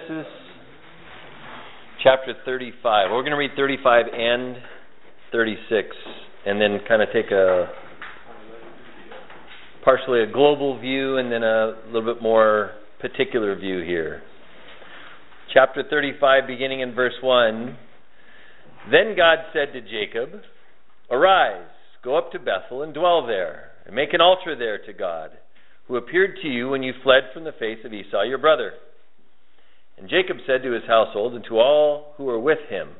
Genesis chapter 35. We're going to read 35 and 36, and then kind of take partially a global view and then a little bit more particular view here. Chapter 35, beginning in verse 1. Then God said to Jacob, "Arise, go up to Bethel and dwell there, and make an altar there to God, who appeared to you when you fled from the face of Esau your brother." And Jacob said to his household and to all who were with him,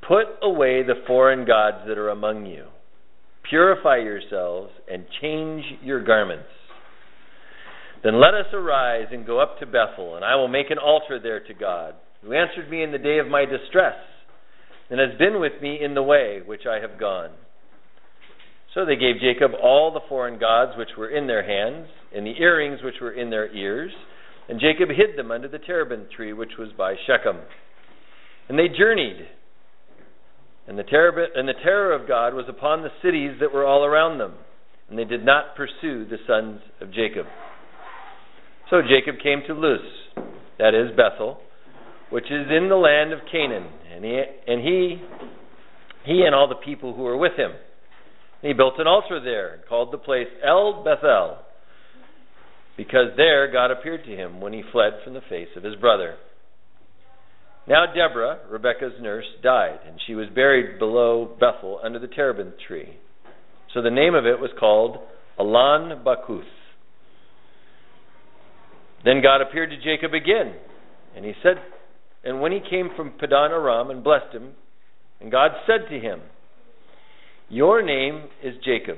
"Put away the foreign gods that are among you. Purify yourselves and change your garments. Then let us arise and go up to Bethel, and I will make an altar there to God, who answered me in the day of my distress, and has been with me in the way which I have gone." So they gave Jacob all the foreign gods which were in their hands, and the earrings which were in their ears, and Jacob hid them under the terebinth tree which was by Shechem. And they journeyed, and the terror of God was upon the cities that were all around them, and they did not pursue the sons of Jacob. So Jacob came to Luz, that is Bethel, which is in the land of Canaan, and he and all the people who were with him. And he built an altar there and called the place El Bethel, because there God appeared to him when he fled from the face of his brother. Now Deborah, Rebekah's nurse, died, and she was buried below Bethel under the terebinth tree. So the name of it was called Allon Bakuth. Then God appeared to Jacob again, and he said, and when he came from Padan Aram and blessed him, and God said to him, "Your name is Jacob.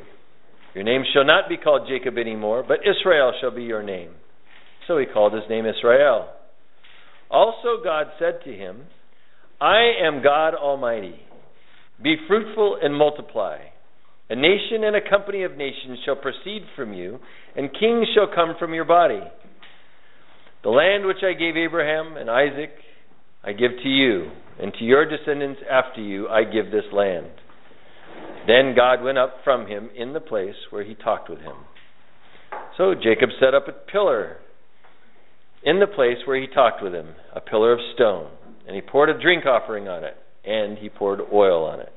Your name shall not be called Jacob anymore, but Israel shall be your name." So he called his name Israel. Also God said to him, "I am God Almighty. Be fruitful and multiply. A nation and a company of nations shall proceed from you, and kings shall come from your body. The land which I gave Abraham and Isaac I give to you, and to your descendants after you I give this land." Then God went up from him in the place where he talked with him. So Jacob set up a pillar in the place where he talked with him, a pillar of stone, and he poured a drink offering on it, and he poured oil on it.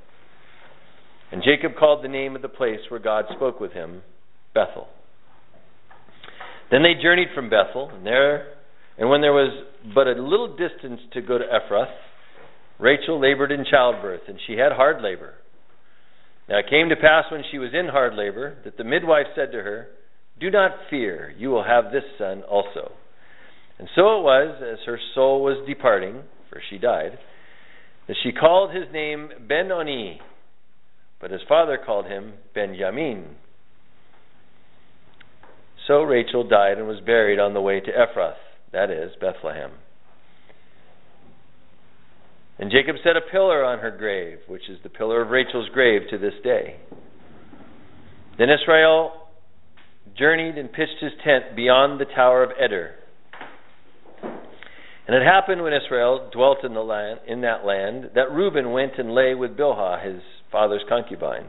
And Jacob called the name of the place where God spoke with him, Bethel. Then they journeyed from Bethel, and when there was but a little distance to go to Ephrath, Rachel labored in childbirth, and she had hard labor. Now it came to pass when she was in hard labor that the midwife said to her, "Do not fear, you will have this son also." And so it was, as her soul was departing, for she died, that she called his name Ben-Oni, but his father called him Benjamin. So Rachel died and was buried on the way to Ephrath, that is, Bethlehem. And Jacob set a pillar on her grave, which is the pillar of Rachel's grave to this day. Then Israel journeyed and pitched his tent beyond the tower of Eder. And it happened when Israel dwelt in that land, that Reuben went and lay with Bilhah, his father's concubine.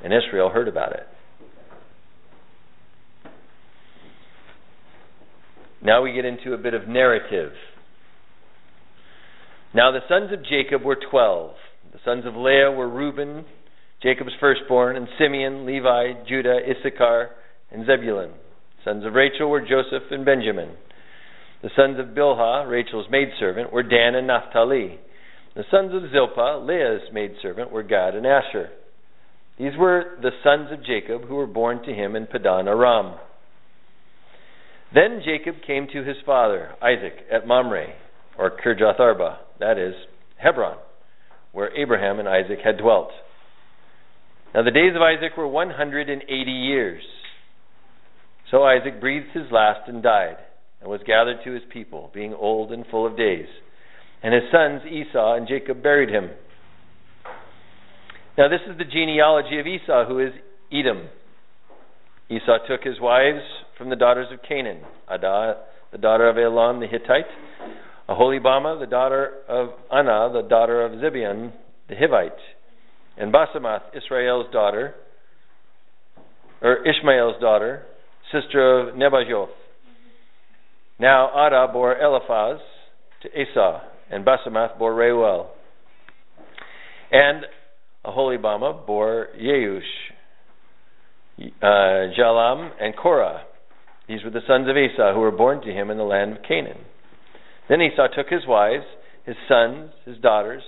And Israel heard about it. Now we get into a bit of narrative. Now the sons of Jacob were 12. The sons of Leah were Reuben, Jacob's firstborn, and Simeon, Levi, Judah, Issachar, and Zebulun. The sons of Rachel were Joseph and Benjamin. The sons of Bilhah, Rachel's maidservant, were Dan and Naphtali. The sons of Zilpah, Leah's maidservant, were Gad and Asher. These were the sons of Jacob who were born to him in Padan Aram. Then Jacob came to his father, Isaac, at Mamre, or Kirjath Arba, that is, Hebron, where Abraham and Isaac had dwelt. Now the days of Isaac were 180 years. So Isaac breathed his last and died, and was gathered to his people, being old and full of days. And his sons Esau and Jacob buried him. Now this is the genealogy of Esau, who is Edom. Esau took his wives from the daughters of Canaan: Adah, the daughter of Elon the Hittite; Aholibama, the daughter of Anah, the daughter of Zibeon the Hivite; and Basemath, Ishmael's daughter, sister of Nebajoth. Now Adah bore Eliphaz to Esau, and Basemath bore Reuel. And Aholibama bore Yeush, Jalam, and Korah. These were the sons of Esau who were born to him in the land of Canaan. Then Esau took his wives, his sons, his daughters,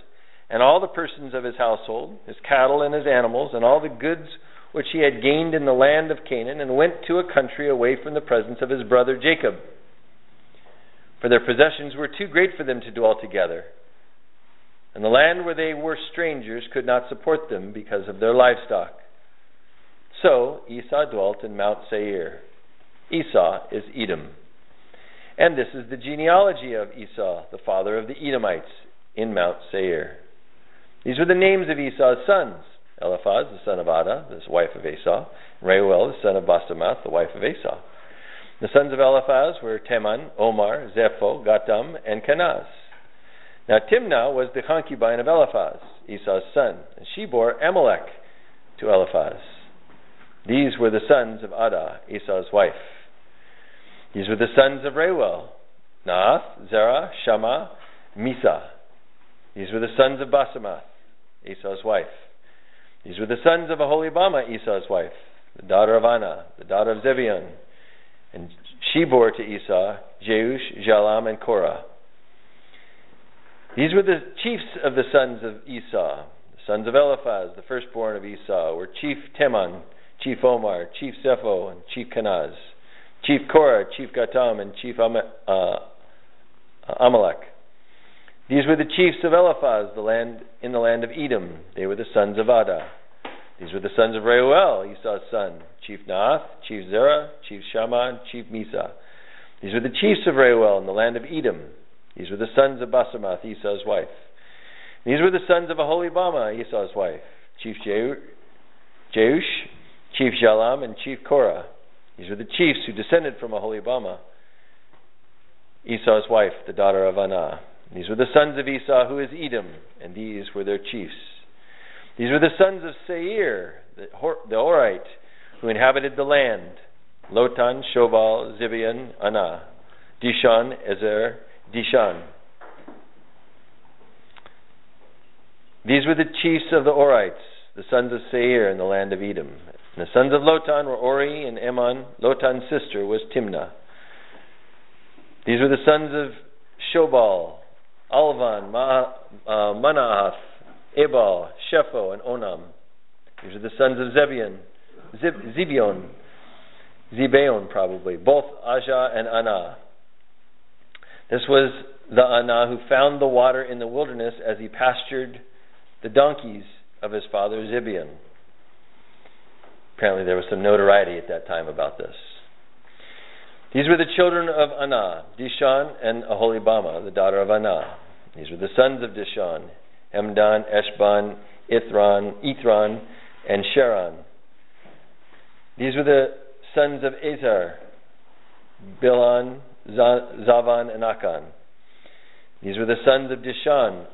and all the persons of his household, his cattle and his animals, and all the goods which he had gained in the land of Canaan, and went to a country away from the presence of his brother Jacob. For their possessions were too great for them to dwell together, and the land where they were strangers could not support them because of their livestock. So Esau dwelt in Mount Seir. Esau is Edom. And this is the genealogy of Esau, the father of the Edomites, in Mount Seir. These were the names of Esau's sons: Eliphaz, the son of Adah, the wife of Esau; Reuel, the son of Basemath, the wife of Esau. The sons of Eliphaz were Teman, Omar, Zepho, Gatam, and Kenaz. Now Timnah was the concubine of Eliphaz, Esau's son, and she bore Amalek to Eliphaz. These were the sons of Adah, Esau's wife. These were the sons of Reuel: Naath, Zerah, Shammah, Misa. These were the sons of Basemath, Esau's wife. These were the sons of Aholibama, Esau's wife, the daughter of Anah, the daughter of Zebion. And she bore to Esau Jeush, Jalam, and Korah. These were the chiefs of the sons of Esau. The sons of Eliphaz, the firstborn of Esau, were Chief Teman, Chief Omar, Chief Zepho, and Chief Kenaz; Chief Korah, Chief Gatam, and Chief Amalek. These were the chiefs of Eliphaz, in the land of Edom. They were the sons of Adah. These were the sons of Reuel, Esau's son: Chief Naath, Chief Zerah, Chief Shammah, and Chief Misa. These were the chiefs of Reuel in the land of Edom. These were the sons of Basemath, Esau's wife. These were the sons of Aholibama, Esau's wife: Chief Jeush, Chief Jalam, and Chief Korah. These were the chiefs who descended from Aholibama, Esau's wife, the daughter of Anah. These were the sons of Esau, who is Edom, and these were their chiefs. These were the sons of Seir, the Horite, who inhabited the land: Lotan, Shobal, Zibeon, Anah, Dishon, Ezer, Dishan. These were the chiefs of the Horites, the sons of Seir in the land of Edom. And the sons of Lotan were Ori and Eman. Lotan's sister was Timnah. These were the sons of Shobal: Alvan, Manahath, Ebal, Shepho, and Onam. These are the sons of Zibeon probably, both Ajah and Anah. This was the Anah who found the water in the wilderness as he pastured the donkeys of his father Zibeon. Apparently there was some notoriety at that time about this. These were the children of Anah: Dishon and Aholibama, the daughter of Anah. These were the sons of Dishon: Hemdan, Eshban, Ithran, and Sharon. These were the sons of Ezer: Bilhan, Zavan, and Akan. These were the sons of Dishon: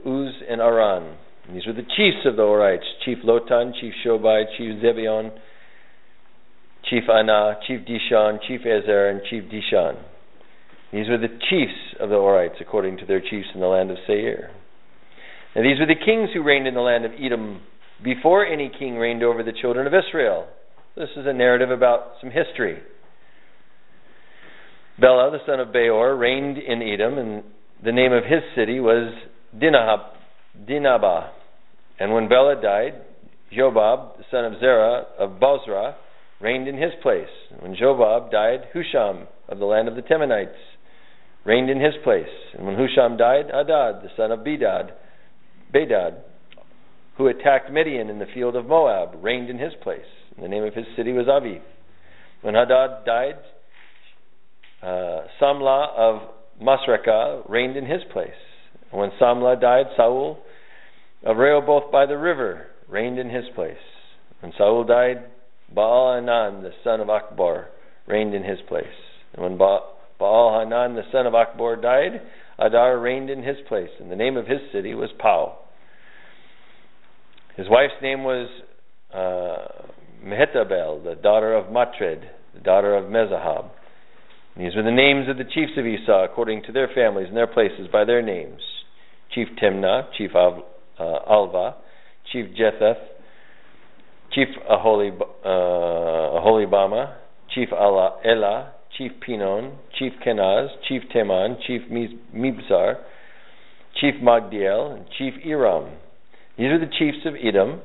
Uz and Aran. And these were the chiefs of the Horites: Chief Lotan, Chief Shobai, Chief Zebeon, Chief Anah, Chief Dishon, Chief Ezer, and Chief Dishan. These were the chiefs of the Horites according to their chiefs in the land of Seir. And these were the kings who reigned in the land of Edom before any king reigned over the children of Israel. This is a narrative about some history. Bela, the son of Beor, reigned in Edom, and the name of his city was Dinhabah. And when Bela died, Jobab, the son of Zerah of Bozrah, reigned in his place. And when Jobab died, Husham of the land of the Temanites reigned in his place. And when Husham died, Hadad, the son of Bedad, who attacked Midian in the field of Moab, reigned in his place. And the name of his city was Aviv. When Hadad died, Samlah of Masrekah reigned in his place. And when Samlah died, Saul of Rehoboth by the river reigned in his place. When Saul died, Baal-Hanan, the son of Akbor, reigned in his place. And when Baal-Hanan, the son of Akbor, died, Adar reigned in his place, and the name of his city was Pau. His wife's name was Mehetabel, the daughter of Matred, the daughter of Mezahab. These were the names of the chiefs of Esau, according to their families and their places, by their names. Chief Timnah, Chief Alva, Chief Jetheth, Chief Aholibama, Chief Elah, Chief Pinon, Chief Kenaz, Chief Teman, Chief Mibzar, Chief Magdiel, and Chief Iram. These are the chiefs of Edom,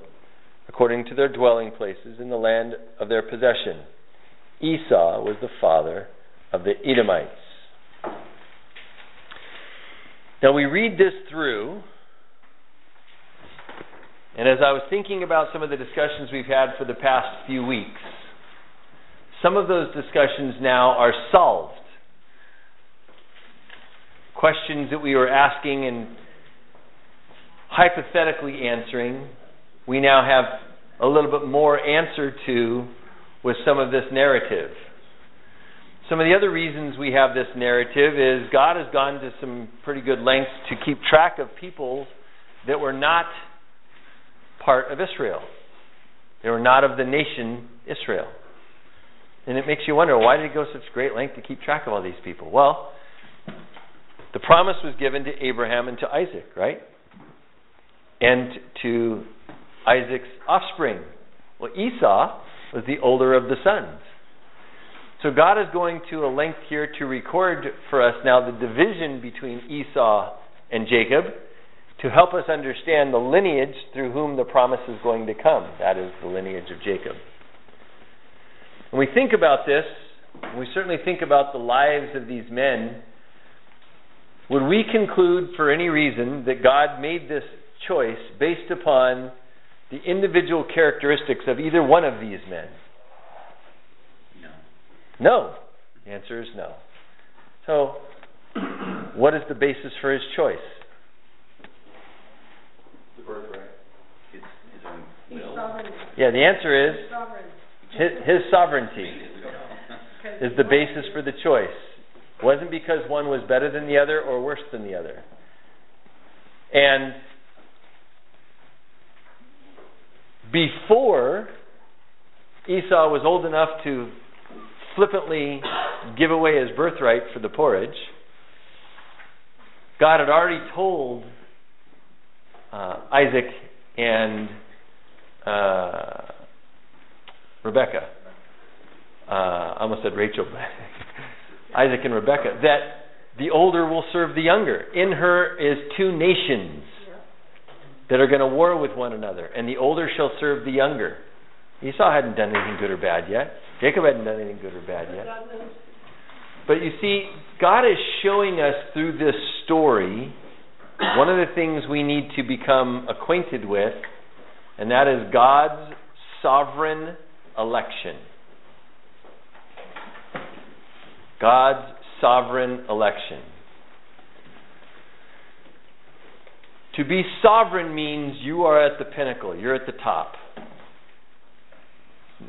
according to their dwelling places in the land of their possession. Esau was the father of the Edomites. Now we read this through, and as I was thinking about some of the discussions we've had for the past few weeks, some of those discussions now are solved. Questions that we were asking and hypothetically answering, we now have a little bit more answer to with some of this narrative. Some of the other reasons we have this narrative is God has gone to some pretty good lengths to keep track of people that were not part of Israel. They were not of the nation Israel. And it makes you wonder, why did he go such great length to keep track of all these people? Well, the promise was given to Abraham and to Isaac, right? And to Isaac's offspring. Well, Esau was the older of the sons. So God is going to a length here to record for us now the division between Esau and Jacob to help us understand the lineage through whom the promise is going to come. That is the lineage of Jacob. When we think about this, we certainly think about the lives of these men, would we conclude for any reason that God made this choice based upon the individual characteristics of either one of these men? No. The answer is no. So, what is the basis for his choice? The birthright. His own will. Yeah, the answer is his sovereignty is the basis for the choice. It wasn't because one was better than the other or worse than the other. And before Esau was old enough to flippantly give away his birthright for the porridge, God had already told Isaac and Rebecca, I almost said Rachel, Isaac and Rebecca, that the older will serve the younger. In her is two nations that are going to war with one another, and the older shall serve the younger. Esau hadn't done anything good or bad yet. Jacob hadn't done anything good or bad yet. But you see, God is showing us through this story one of the things we need to become acquainted with, and that is God's sovereign election. God's sovereign election. To be sovereign means you are at the pinnacle, you're at the top.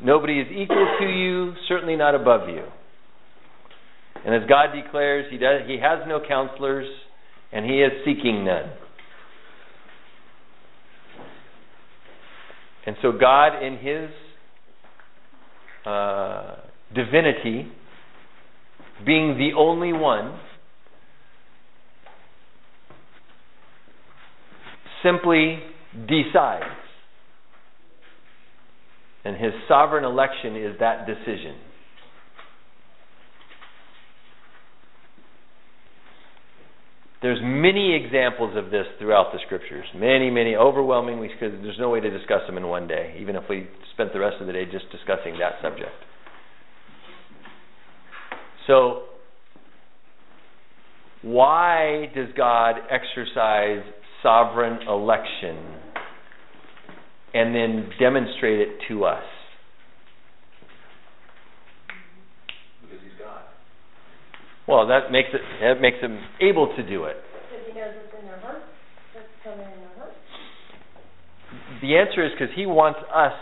Nobody is equal to you, certainly not above you. And as God declares, He has no counselors, and He is seeking none. And so God, in His divinity, being the only one, simply decides. And His sovereign election is that decision. There's many examples of this throughout the Scriptures. Many, overwhelmingly, because there's no way to discuss them in one day, even if we spent the rest of the day just discussing that subject. So, why does God exercise sovereign election and then demonstrate it to us? Because He's God. Well, that makes Him able to do it. Because He knows what's in their heart. What's coming in their heart. The answer is because He wants us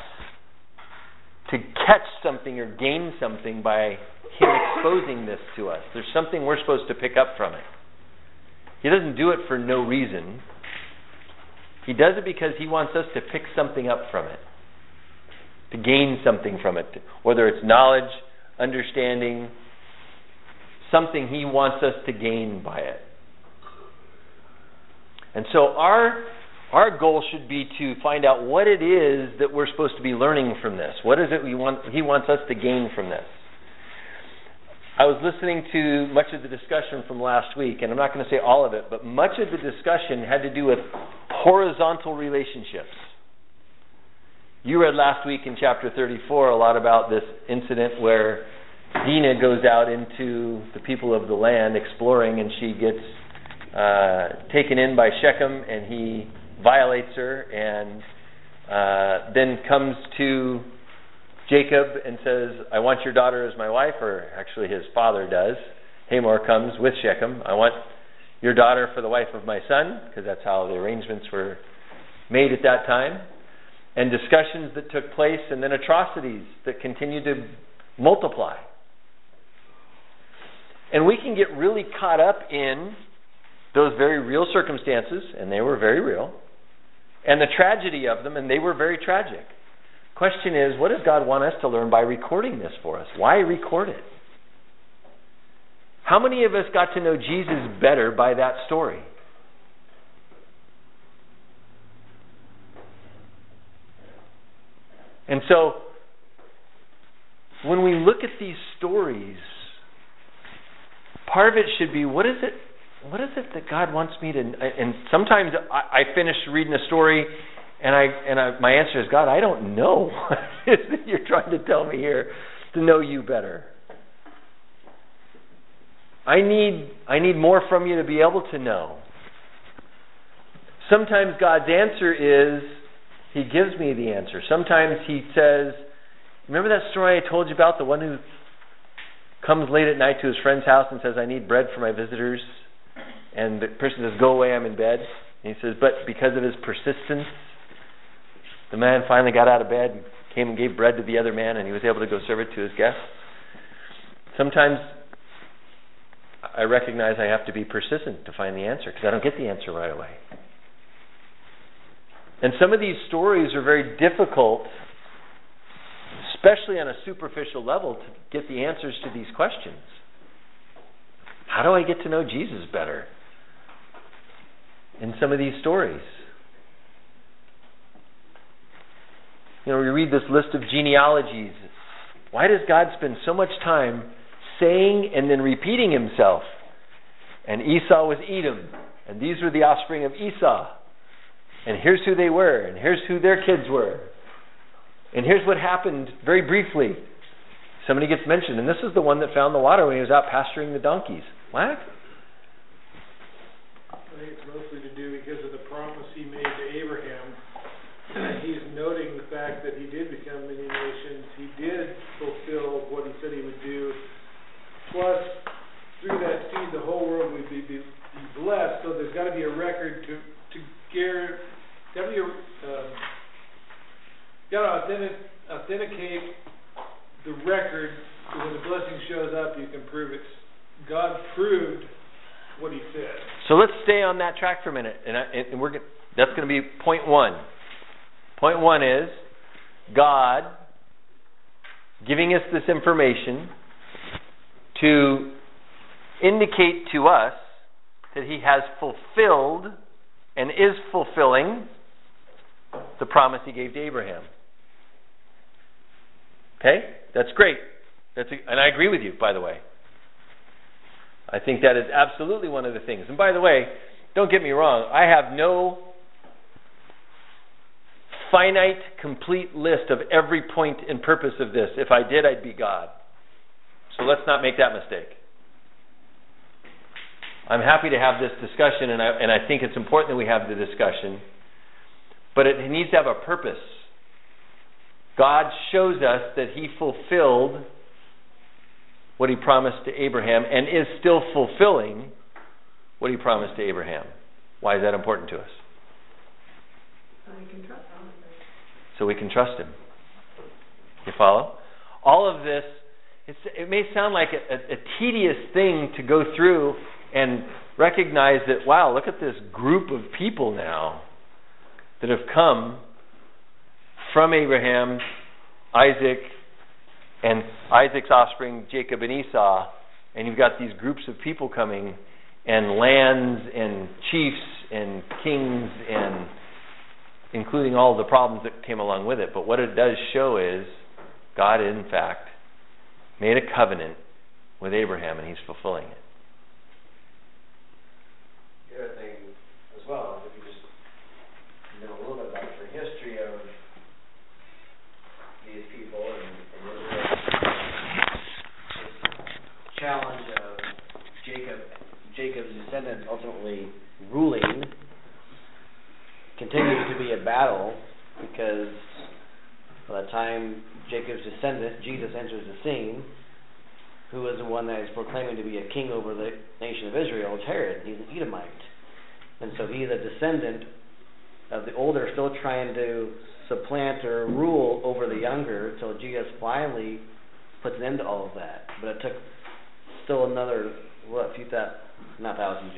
to catch something or gain something by Him exposing this to us. There's something we're supposed to pick up from it. He doesn't do it for no reason. He does it because He wants us to pick something up from it, to gain something from it, whether it's knowledge, understanding, something He wants us to gain by it. And so our goal should be to find out what it is that we're supposed to be learning from this. What is it He wants us to gain from this? I was listening to much of the discussion from last week, and I'm not going to say all of it, but much of the discussion had to do with horizontal relationships. You read last week in chapter 34 a lot about this incident where Dinah goes out into the people of the land exploring, and she gets taken in by Shechem, and he violates her, and then comes to Jacob and says, I want your daughter as my wife, or actually his father does. Hamor comes with Shechem. I want your daughter for the wife of my son, because that's how the arrangements were made at that time. And discussions that took place, and then atrocities that continue to multiply. And we can get really caught up in those very real circumstances, and they were very real, and the tragedy of them, and they were very tragic. Question is, what does God want us to learn by recording this for us? Why record it? How many of us got to know Jesus better by that story? And so, when we look at these stories, part of it should be, what is it that God wants me to... And sometimes I finish reading a story, and my answer is, God, I don't know what it is that you're trying to tell me here to know you better. I need more from you to be able to know. Sometimes God's answer is, He gives me the answer. Sometimes He says, remember that story I told you about, the one who comes late at night to his friend's house and says, I need bread for my visitors? And the person says, go away, I'm in bed. And he says, but because of his persistence, the man finally got out of bed and came and gave bread to the other man, and he was able to go serve it to his guests. Sometimes I recognize I have to be persistent to find the answer, because I don't get the answer right away. And some of these stories are very difficult, especially on a superficial level, to get the answers to these questions. How do I get to know Jesus better in some of these stories? You know, we read this list of genealogies. Why does God spend so much time saying and then repeating Himself? And Esau was Edom, and these were the offspring of Esau. And here's who they were, and here's who their kids were. And here's what happened very briefly. Somebody gets mentioned, and this is the one that found the water when he was out pasturing the donkeys. What? I think it's mostly to do because of the promise He made to Abraham. He's noting the fact that he did become many nations. He did fulfill what He said He would do. Plus, through that seed, the whole world would be blessed. So there's got to be a record to authenticate the record, so when the blessing shows up, you can prove it. God proved what He said. So let's stay on that track for a minute, and that's going to be point one. Point one is God giving us this information to indicate to us that He has fulfilled and is fulfilling the promise He gave to Abraham. Okay? That's great. And I agree with you, by the way. I think that is absolutely one of the things. And by the way, don't get me wrong, I have no finite, complete list of every point and purpose of this. If I did, I'd be God. So let's not make that mistake. I'm happy to have this discussion, and I think it's important that we have the discussion. But it needs to have a purpose. God shows us that He fulfilled what He promised to Abraham and is still fulfilling what He promised to Abraham. Why is that important to us? So we can trust Him. You follow? All of this, it may sound like a tedious thing to go through and recognize that, wow, look at this group of people now that have come from Abraham, Isaac, and Isaac's offspring, Jacob and Esau, and you've got these groups of people coming, and lands and chiefs and kings, and including all the problems that came along with it. But what it does show is God, in fact, made a covenant with Abraham, and he's fulfilling it. The other thing as well, if you just know a little bit about the history of these people and this challenge of Jacob's descendants ultimately ruling continues to be a battle, because by the time Jacob's descendant, Jesus, enters the scene, who is the one that is proclaiming to be a king over the nation of Israel, is Herod. He's an Edomite. And so he's a descendant of the older, still trying to supplant or rule over the younger, until Jesus finally puts an end to all of that. But it took still another, not thousands,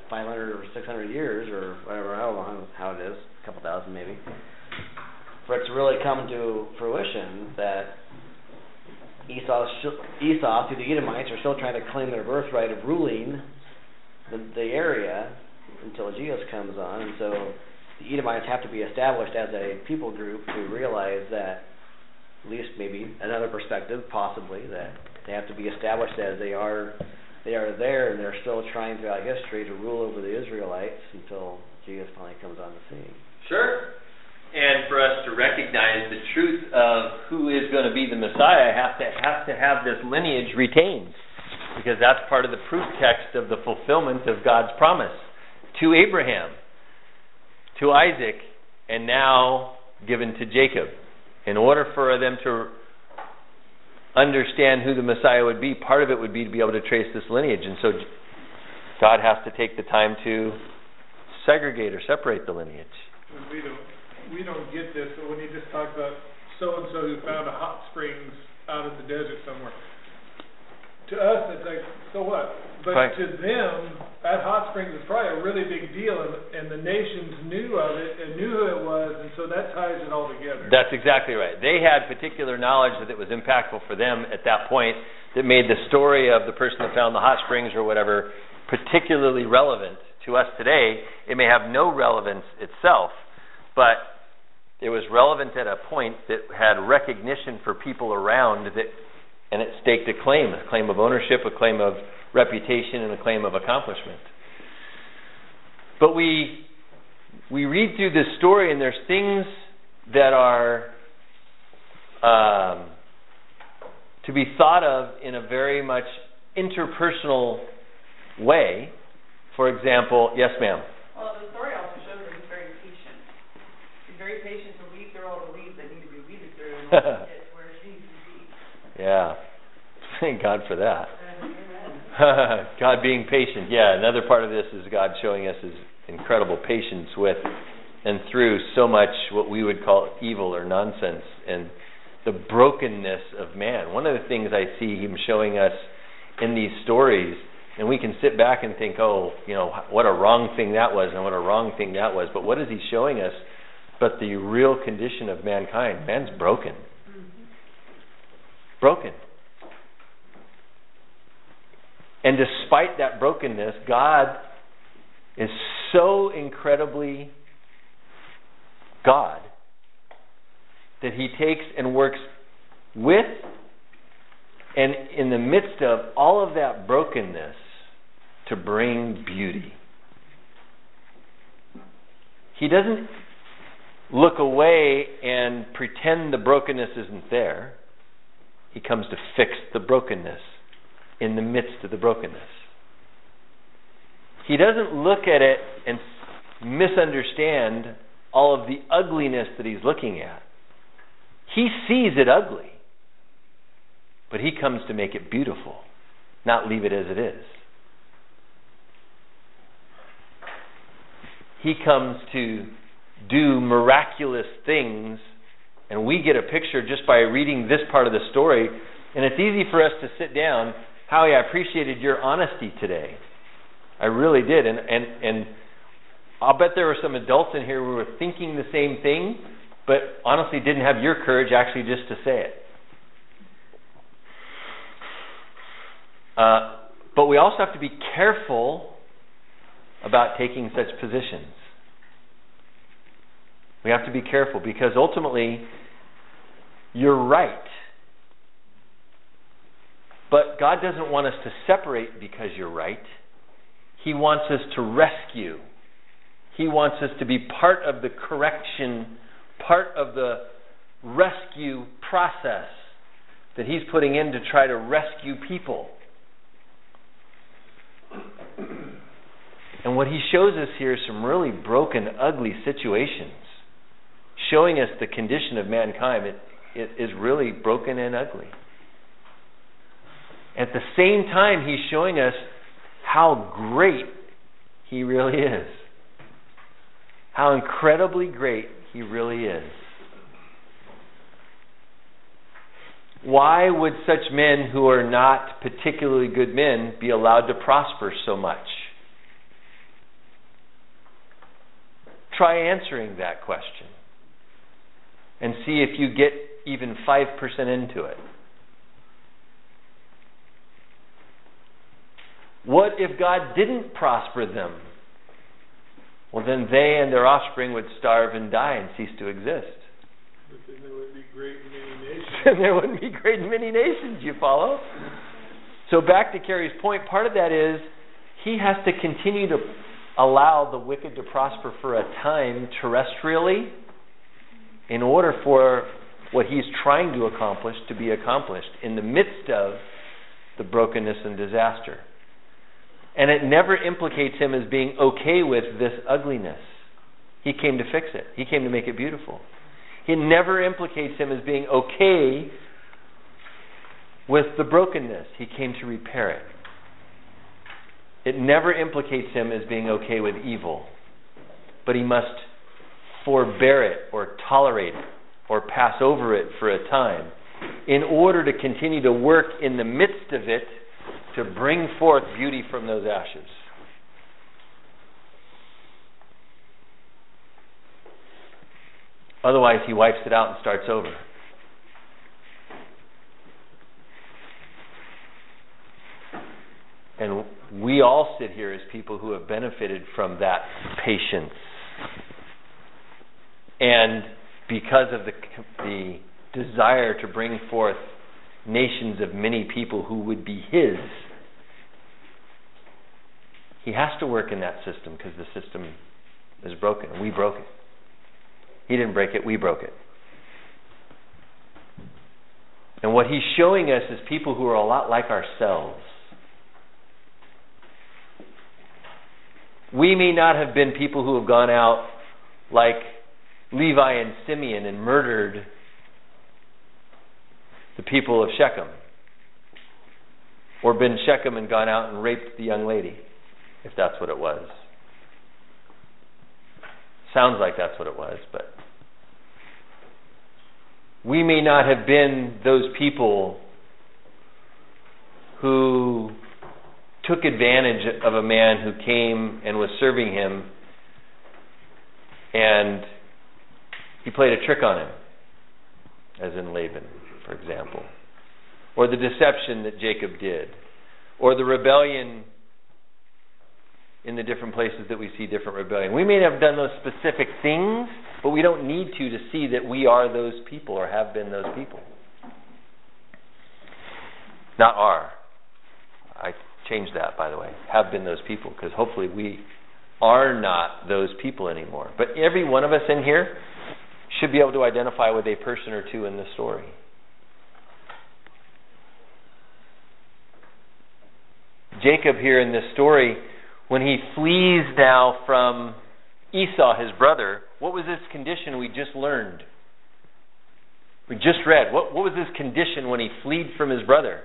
500 or 600 years or whatever, I don't know how it is, a couple thousand maybe, for it to really come to fruition that Esau through the Edomites are still trying to claim their birthright of ruling the area until Jesus comes on. And so the Edomites have to be established as a people group to realize that, at least maybe another perspective, possibly, that they have to be established as they are there, and they're still trying throughout history to rule over the Israelites until Jesus finally comes on the scene. Sure. And for us to recognize the truth of who is going to be the Messiah, has to have this lineage retained, because that's part of the proof text of the fulfillment of God's promise to Abraham, to Isaac, and now given to Jacob. In order for them to understand who the Messiah would be, part of it would be to be able to trace this lineage. And so God has to take the time to segregate or separate the lineage. We don't get this, but when he just talks about so-and-so who found a hot springs out in the desert somewhere, to us it's like, so what? But right. To them, that hot springs is probably a really big deal, and the nations knew of it and knew who it was, and so that ties it all together. That's exactly right. They had particular knowledge that it was impactful for them at that point, that made the story of the person that found the hot springs or whatever particularly relevant to us today. It may have no relevance itself, but it was relevant at a point that had recognition for people around that, and it staked a claim of ownership, a claim of reputation, and a claim of accomplishment. But we read through this story, and there's things that are to be thought of in a very much interpersonal way. For example, yes, ma'am. Well, the story also shows that he's very patient. He's very patient to weed through all the weeds that need to be weeded through in order to get where he needs to be. Yeah. Thank God for that. God being patient. Yeah, another part of this is God showing us his incredible patience with and through so much what we would call evil or nonsense and the brokenness of man. One of the things I see him showing us in these stories, and we can sit back and think, oh, what a wrong thing that was and what a wrong thing that was. But what is he showing us but the real condition of mankind? Man's broken. Broken. And despite that brokenness, God is so incredibly God that he takes and works with and in the midst of all of that brokenness to bring beauty. He doesn't look away and pretend the brokenness isn't there. He comes to fix the brokenness in the midst of the brokenness. He doesn't look at it and misunderstand all of the ugliness that he's looking at. He sees it ugly, but he comes to make it beautiful, not leave it as it is. He comes to do miraculous things, and we get a picture just by reading this part of the story. And it's easy for us to sit down. Howie, I appreciated your honesty today. I really did. And I'll bet there were some adults in here who were thinking the same thing, but honestly didn't have your courage actually just to say it. But we also have to be careful about taking such positions. We have to be careful because ultimately, you're right. But God doesn't want us to separate because you're right. He wants us to rescue. He wants us to be part of the correction, part of the rescue process that He's putting in to try to rescue people. And what He shows us here is some really broken, ugly situations, showing us the condition of mankind. It is really broken and ugly. At the same time, He's showing us how great He really is. How incredibly great He really is. Why would such men who are not particularly good men be allowed to prosper so much? Try answering that question and see if you get even 5% into it. What if God didn't prosper them? Well, then they and their offspring would starve and die and cease to exist. But then there would be great and many nations. And there wouldn't be great and many nations, you follow? So back to Carrie's point, part of that is He has to continue to allow the wicked to prosper for a time terrestrially in order for what He's trying to accomplish to be accomplished in the midst of the brokenness and disaster. And it never implicates Him as being okay with this ugliness. He came to fix it. He came to make it beautiful. It never implicates Him as being okay with the brokenness. He came to repair it. It never implicates Him as being okay with evil. But He must forbear it or tolerate it or pass over it for a time in order to continue to work in the midst of it to bring forth beauty from those ashes. Otherwise, He wipes it out and starts over. And we all sit here as people who have benefited from that patience. And because of the desire to bring forth nations of many people who would be His, He has to work in that system because the system is broken. We broke it. He didn't break it, we broke it. And what He's showing us is people who are a lot like ourselves. We may not have been people who have gone out like Levi and Simeon and murdered the people of Shechem, or been Shechem and gone out and raped the young lady, if that's what it was. Sounds like that's what it was, but we may not have been those people who took advantage of a man who came and was serving him and he played a trick on him, as in Laban, for example. Or the deception that Jacob did. Or the rebellion in the different places that we see different rebellion. We may have done those specific things, but we don't need to see that we are those people or have been those people. Not are. I changed that, by the way. Have been those people, because hopefully we are not those people anymore. But every one of us in here should be able to identify with a person or two in the story. Jacob here in this story, when he flees now from Esau, his brother, what was his condition we just learned? We just read. What was his condition when he fled from his brother?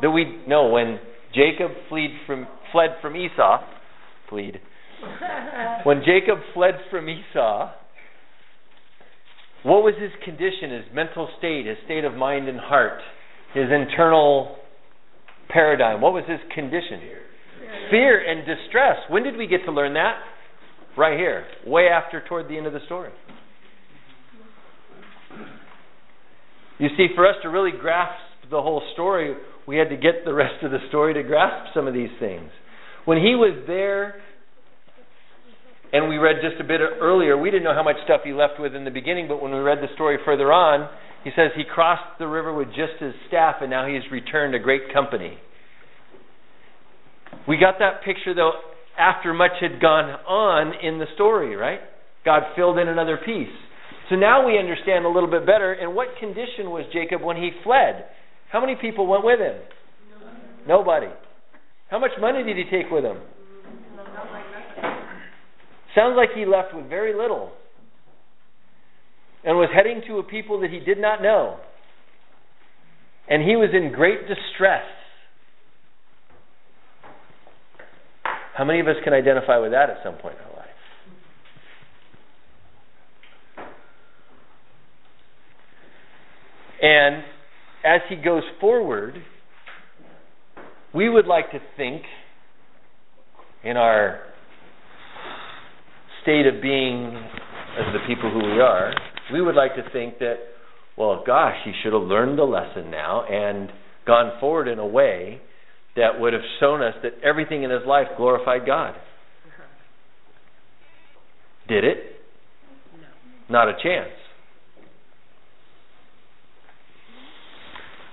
When Jacob fled from Esau. When Jacob fled from Esau, what was his condition, his mental state, his state of mind and heart, his internal paradigm? What was his condition? Fear and distress. When did we get to learn that? Right here, way after, toward the end of the story. You see, for us to really grasp the whole story, We had to get the rest of the story to grasp some of these things. When he was there, and we read just a bit earlier, we didn't know how much stuff he left with in the beginning, but when we read the story further on, he says he crossed the river with just his staff, and now he's returned a great company. We got that picture, though, after much had gone on in the story, right? God filled in another piece. So now we understand a little bit better. In what condition was Jacob when he fled? How many people went with him? Nobody. How much money did he take with him? Sounds like he left with very little. And was heading to a people that he did not know. And he was in great distress. How many of us can identify with that at some point in our life? And as he goes forward, we would like to think, in our state of being as the people who we are, we would like to think that, well, gosh, he should have learned the lesson now and gone forward in a way that would have shown us that everything in his life glorified God. Did it? No. Not a chance.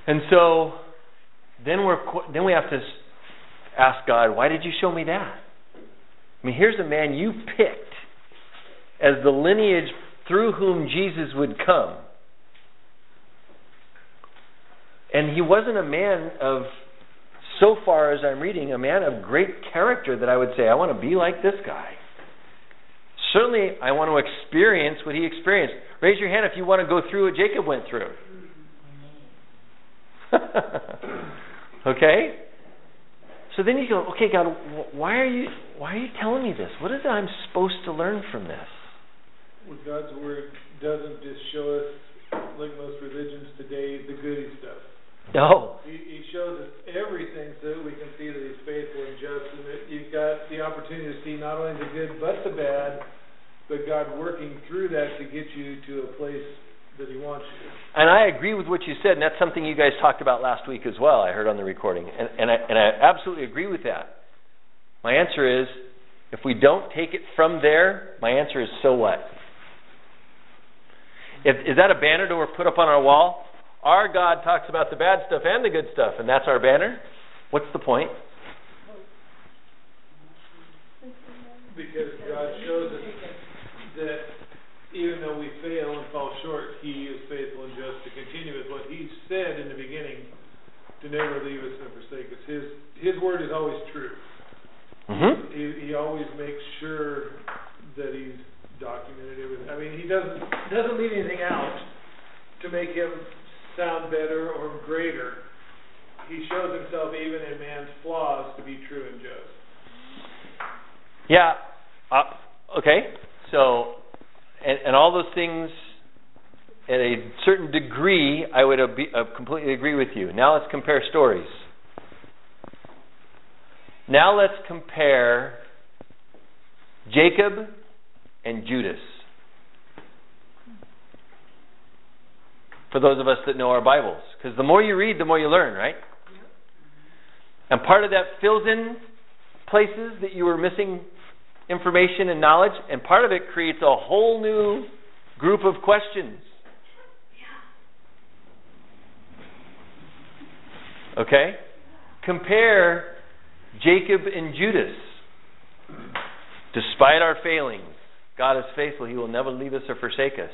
And so then we have to ask God, why did you show me that? I mean, here's a man you picked as the lineage through whom Jesus would come. And he wasn't a man of, so far as I'm reading, a man of great character that I would say, I want to be like this guy. Certainly, I want to experience what he experienced. Raise your hand if you want to go through what Jacob went through. Okay? So then you go, okay, God, why are you telling me this? What is it I'm supposed to learn from this? Well, God's Word doesn't just show us, like most religions today, the goody stuff. No. He shows us everything so that we can see that He's faithful and just, and that you've got the opportunity to see not only the good but the bad, but God working through that to get you to a place that He wants you. And I agree with what you said, and that's something you guys talked about last week as well, I heard on the recording. And I absolutely agree with that. My answer is, if we don't take it from there, my answer is, so what? Is that a banner that we're put up on our wall? Our God talks about the bad stuff and the good stuff, and that's our banner? What's the point? Because God shows us that even though we fail and fall short, He is faithful and just to continue with what He said in the beginning, to never leave us and forsake us. His word is always true. Mm-hmm. He always makes sure that He's documented everything. I mean, He doesn't leave anything out to make Him sound better or greater. He shows Himself even in man's flaws to be true and just. Yeah. Okay. So, and all those things, at a certain degree, I would completely agree with you. Now let's compare stories. Now let's compare Jacob and Judas. For those of us that know our Bibles. Because the more you read, the more you learn, right? And part of that fills in places that you were missing information and knowledge, and part of it creates a whole new group of questions. Okay? Compare Jacob and Judas. Despite our failings, God is faithful. He will never leave us or forsake us.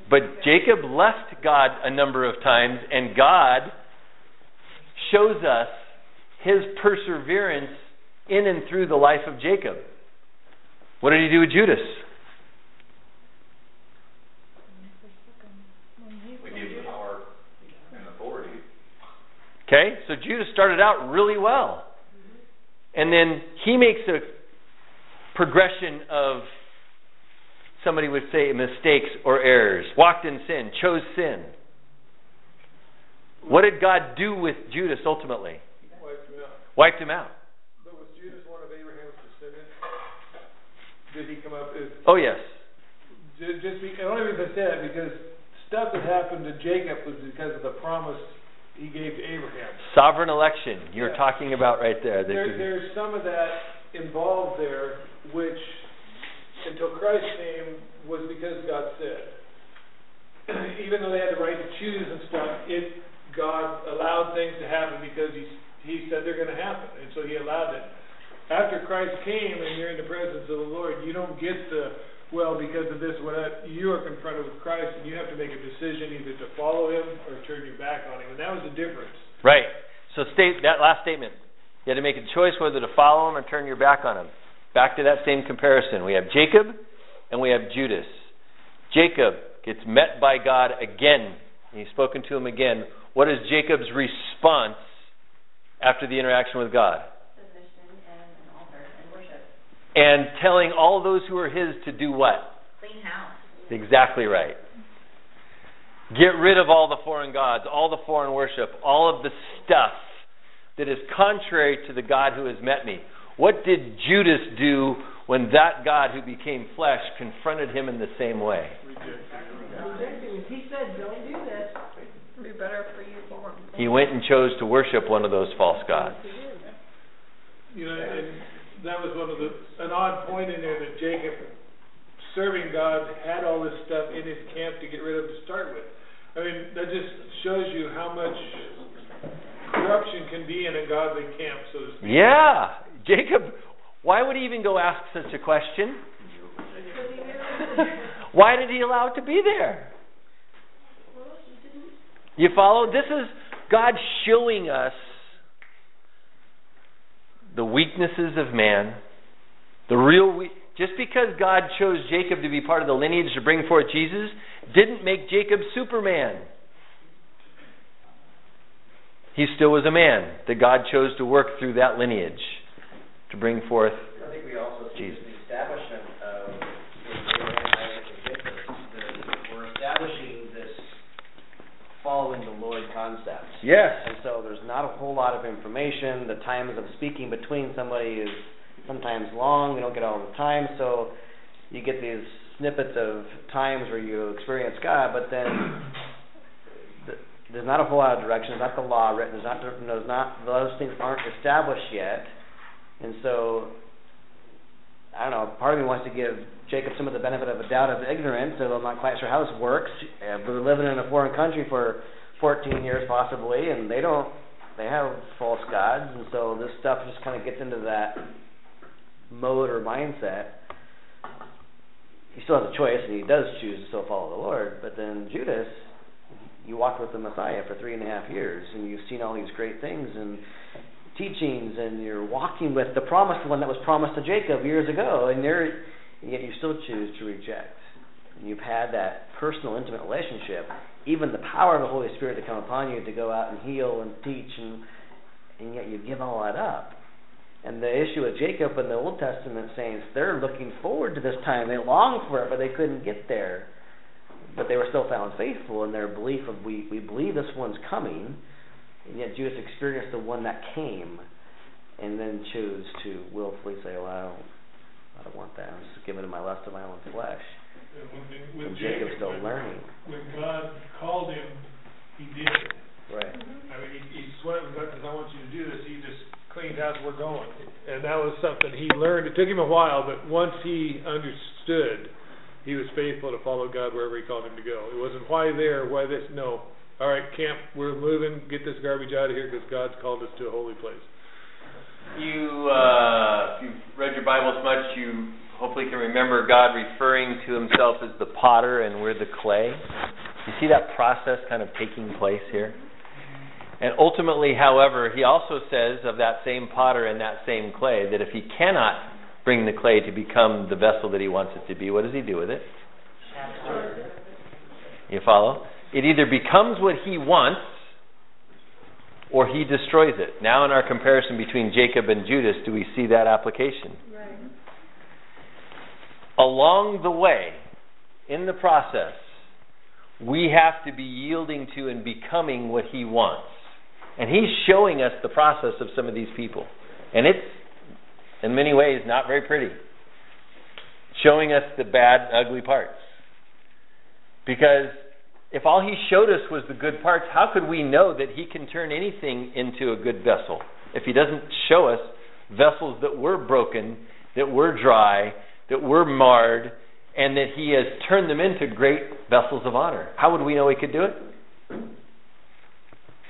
But Jacob left God a number of times, and God shows us His perseverance in and through the life of Jacob. What did He do with Judas? We gave him power and authority. Okay, so Judas started out really well. And then he makes a progression of, somebody would say, mistakes or errors. Walked in sin, chose sin. What did God do with Judas ultimately? Wiped him out. But was Judas one of Abraham's descendants? Did he come up as... Oh, yes. The only reason I say that because stuff that happened to Jacob was because of the promise he gave to Abraham. Sovereign election, you're Yeah. talking about right there. There's some of that involved there, which until Christ came was because God said. Even though they had the right to choose and stuff, God allowed things to happen because He said they're going to happen, and so He allowed it. After Christ came and you're in the presence of the Lord, you don't get because of this, whatever. You are confronted with Christ, and you have to make a decision either to follow Him or turn your back on Him, and that was the difference. Right. So that last statement. You had to make a choice whether to follow Him or turn your back on Him. Back to that same comparison. We have Jacob and we have Judas. Jacob gets met by God again. And He's spoken to him again. What is Jacob's response after the interaction with God? Submission and an altar and worship. And telling all those who are his to do what? Clean house. Exactly right. Get rid of all the foreign gods, all the foreign worship, all of the stuff that is contrary to the God who has met me. What did Judas do when that God who became flesh confronted him in the same way? He said, don't do this. It'd be better for you if you weren't. He went and chose to worship one of those false gods. And that was an odd point in there that Jacob, serving God, had all this stuff in his camp to get rid of to start with. I mean, that just shows you how much corruption can be in a godly camp, so to speak. Yeah. Jacob, why would he even go ask such a question? Why did he allow it to be there? You follow? This is God showing us the weaknesses of man. Just because God chose Jacob to be part of the lineage to bring forth Jesus didn't make Jacob Superman. He still was a man that God chose to work through that lineage to bring forth I think we also see Jesus. the establishment of Abraham, Isaac, and Jacob. We're establishing this following the Lord concept. Yes. And so there's not a whole lot of information. The times of speaking between somebody is sometimes long. We don't get all the time. So you get these snippets of times where you experience God, but then there's not a whole lot of direction. There's not the law written. Those things aren't established yet. And so, I don't know, part of me wants to give Jacob some of the benefit of a doubt of ignorance, so I'm not quite sure how this works. We're living in a foreign country for 14 years possibly, and they have false gods, and so this stuff just kind of gets into that mode or mindset. He still has a choice, and he does choose to still follow the Lord, but then Judas, you walked with the Messiah for 3.5 years, and you've seen all these great things and teachings, and you're walking with the promised one that was promised to Jacob years ago, and yet you still choose to reject. And you've had that personal, intimate relationship, even the power of the Holy Spirit to come upon you to go out and heal and teach, and yet you give all that up. And the issue with Jacob and the Old Testament saints, they're looking forward to this time. They long for it, but they couldn't get there. But they were still found faithful in their belief of, we believe this one's coming, and yet Judas experienced the one that came, and then chose to willfully say, well, I don't want that. I'm just giving it my lust of my own flesh. With And Jacob's still when learning. When God called him, he did it. Right. I mean, he sweat and God says, I want you to do this. He just cleaned house, we're going. And that was something he learned. It took him a while, but once he understood, he was faithful to follow God wherever he called him to go. It wasn't why there, why this. No. All right, camp, we're moving. Get this garbage out of here because God's called us to a holy place. If you've read your Bibles much, you hopefully can remember God referring to himself as the potter and we're the clay. You see that process kind of taking place here? And ultimately, however, he also says of that same potter and that same clay that if he cannot bring the clay to become the vessel that he wants it to be, what does he do with it? You follow? It either becomes what he wants or he destroys it. Now in our comparison between Jacob and Judas, do we see that application? Right. Along the way, in the process, we have to be yielding to and becoming what he wants. And he's showing us the process of some of these people. And it's, in many ways, not very pretty. Showing us the bad, ugly parts. Because If all he showed us was the good parts, how could we know that he can turn anything into a good vessel? If he doesn't show us vessels that were broken, that were dry, that were marred, and that he has turned them into great vessels of honor. How would we know he could do it?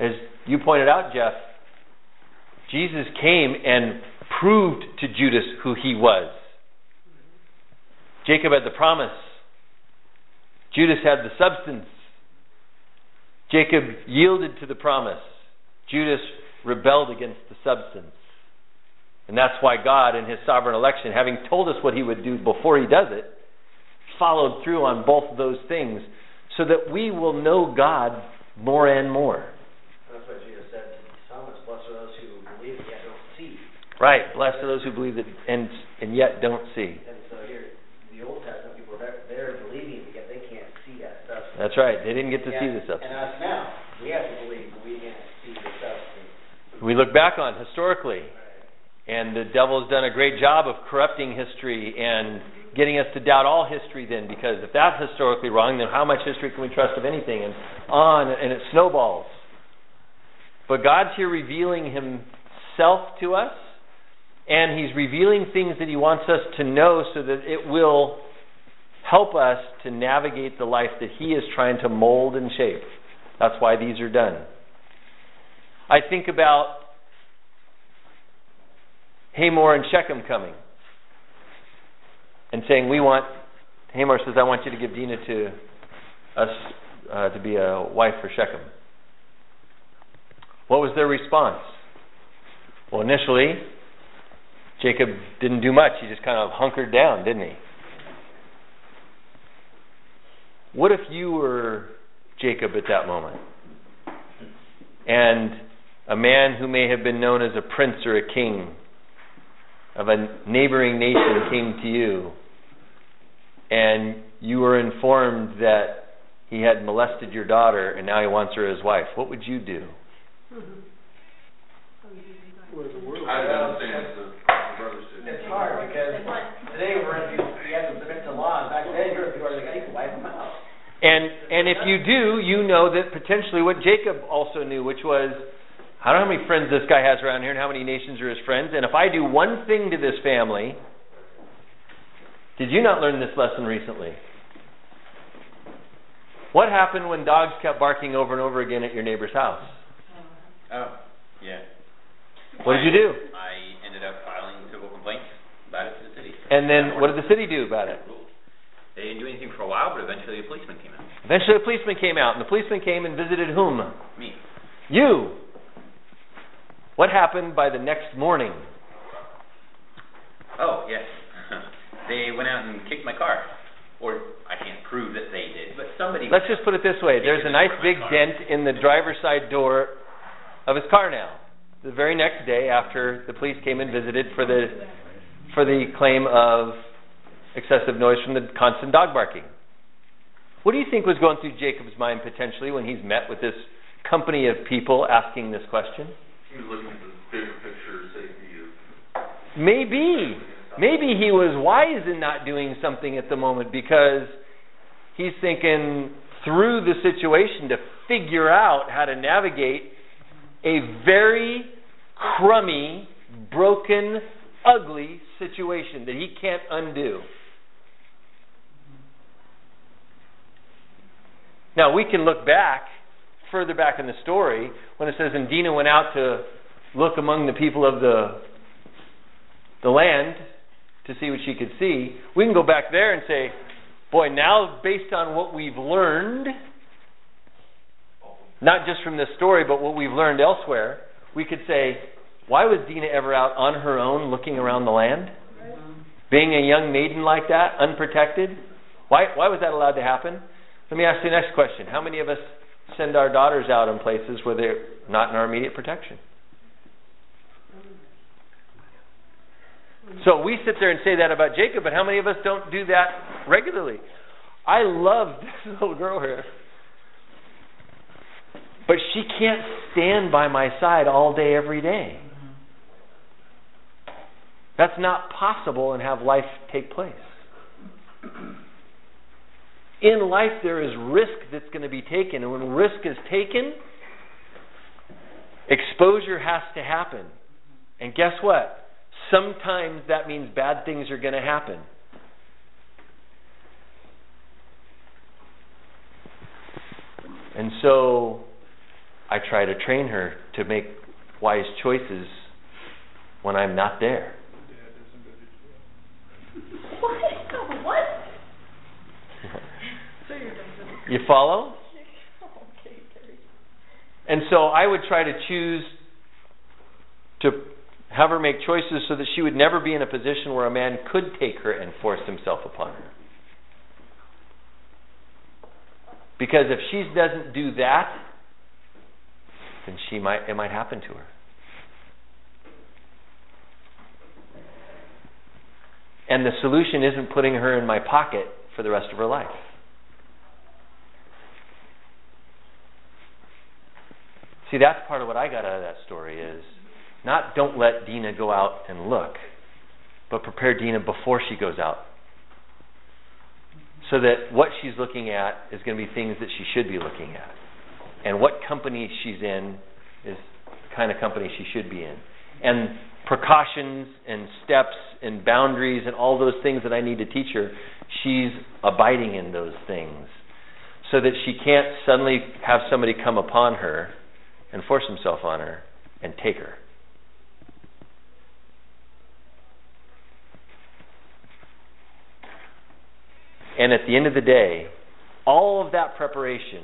As you pointed out, Jeff, Jesus came and proved to Judas who he was. Jacob had the promise. Judas had the substance. Jacob yielded to the promise. Judas rebelled against the substance. And that's why God, in his sovereign election, having told us what he would do before he does it, followed through on both of those things so that we will know God more and more. That's what Jesus said to the psalmist, blessed are those who believe and yet don't see. Right, blessed are those who believe that and yet don't see. And so here, the Old Testament people, they're believing, yet they can't see that stuff. That's right, they didn't get to see the substance. And us now, we have to believe, but we can't see the substance. We look back on historically, and the devil has done a great job of corrupting history and getting us to doubt all history then, because if that's historically wrong, then how much history can we trust of anything? And it snowballs. But God's here revealing himself to us, and he's revealing things that he wants us to know so that it will help us to navigate the life that he is trying to mold and shape. That's why these are done. I think about Hamor and Shechem coming and saying, Hamor says, I want you to give Dinah to us to be a wife for Shechem. What was their response? Well, initially, Jacob didn't do much. He just kind of hunkered down, didn't he? What if you were Jacob at that moment? And a man who may have been known as a prince or a king of a neighboring nation came to you, and you were informed that he had molested your daughter and now he wants her as wife. What would you do? I understand the brothers did. It's hard because today we have to submit to laws. Back then, you're like, you can wipe them out. And if you do, you know that potentially what Jacob also knew, which was, I don't know how many friends this guy has around here and how many nations are his friends, and if I do one thing to this family, did you not learn this lesson recently? What happened when dogs kept barking over and over again at your neighbor's house? Oh, yeah. What did you do? I ended up filing civil complaints about it to the city. And then what did the city do about it? They didn't do anything for a while, but eventually a policeman came out. Eventually a policeman came out, and the policeman came and visited whom? Me. You. What happened by the next morning? Oh, yes. They went out and kicked my car. Or I can't prove that they did, but somebody... Let's just put it this way. There's a nice big dent in the driver's side door of his car now. The very next day after the police came and visited for the claim of excessive noise from the constant dog barking. What do you think was going through Jacob's mind potentially when he's met with this company of people asking this question? He was looking at the bigger picture safety of... Maybe he was wise in not doing something at the moment because he's thinking through the situation to figure out how to navigate a very crummy, broken, ugly situation that he can't undo. Now, we can look back, further back in the story, when it says, and Dinah went out to look among the people of the land to see what she could see. We can go back there and say, boy, now based on what we've learned, not just from this story, but what we've learned elsewhere, we could say, why was Dinah ever out on her own looking around the land? Being a young maiden like that, unprotected? Why was that allowed to happen? Let me ask you the next question. How many of us send our daughters out in places where they're not in our immediate protection? So we sit there and say that about Jacob, but how many of us don't do that regularly? I love this little girl here. But she can't stand by my side all day, every day. That's not possible and have life take place. In life, there is risk that's going to be taken. And when risk is taken, exposure has to happen. And guess what? Sometimes that means bad things are going to happen. And so I try to train her to make wise choices when I'm not there. What? You follow? And so I would try to choose to have her make choices so that she would never be in a position where a man could take her and force himself upon her. Because if she doesn't do that, then it might happen to her. And the solution isn't putting her in my pocket for the rest of her life. See, that's part of what I got out of that story is not don't let Dina go out and look, but prepare Dina before she goes out. So that what she's looking at is going to be things that she should be looking at. And what company she's in is the kind of company she should be in. And precautions and steps and boundaries and all those things that I need to teach her, she's abiding in those things. So that she can't suddenly have somebody come upon her and force himself on her and take her. And at the end of the day, all of that preparation,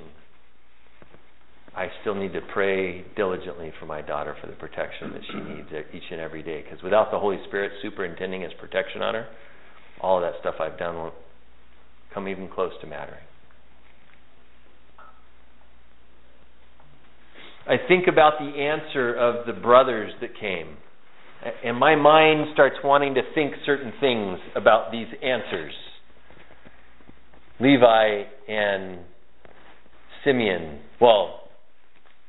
I still need to pray diligently for my daughter for the protection that she needs each and every day. Because without the Holy Spirit superintending His protection on her, all of that stuff I've done won't come even close to mattering. I think about the answer of the brothers that came. And my mind starts wanting to think certain things about these answers. Levi and Simeon, well,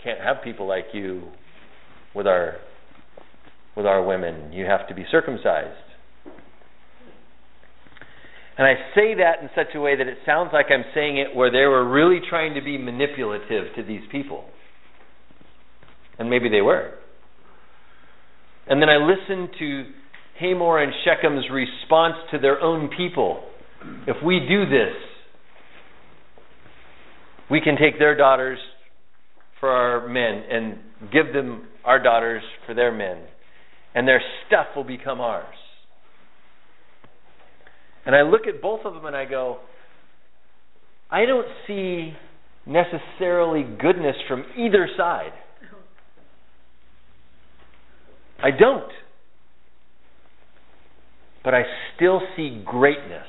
can't have people like you with our women. You have to be circumcised. And I say that in such a way that it sounds like I'm saying it where they were really trying to be manipulative to these people. And maybe they were. And then I listened to Hamor and Shechem's response to their own people. If we do this, we can take their daughters for our men and give them our daughters for their men. And their stuff will become ours. And I look at both of them and I go, I don't see necessarily goodness from either side. I don't. But I still see greatness.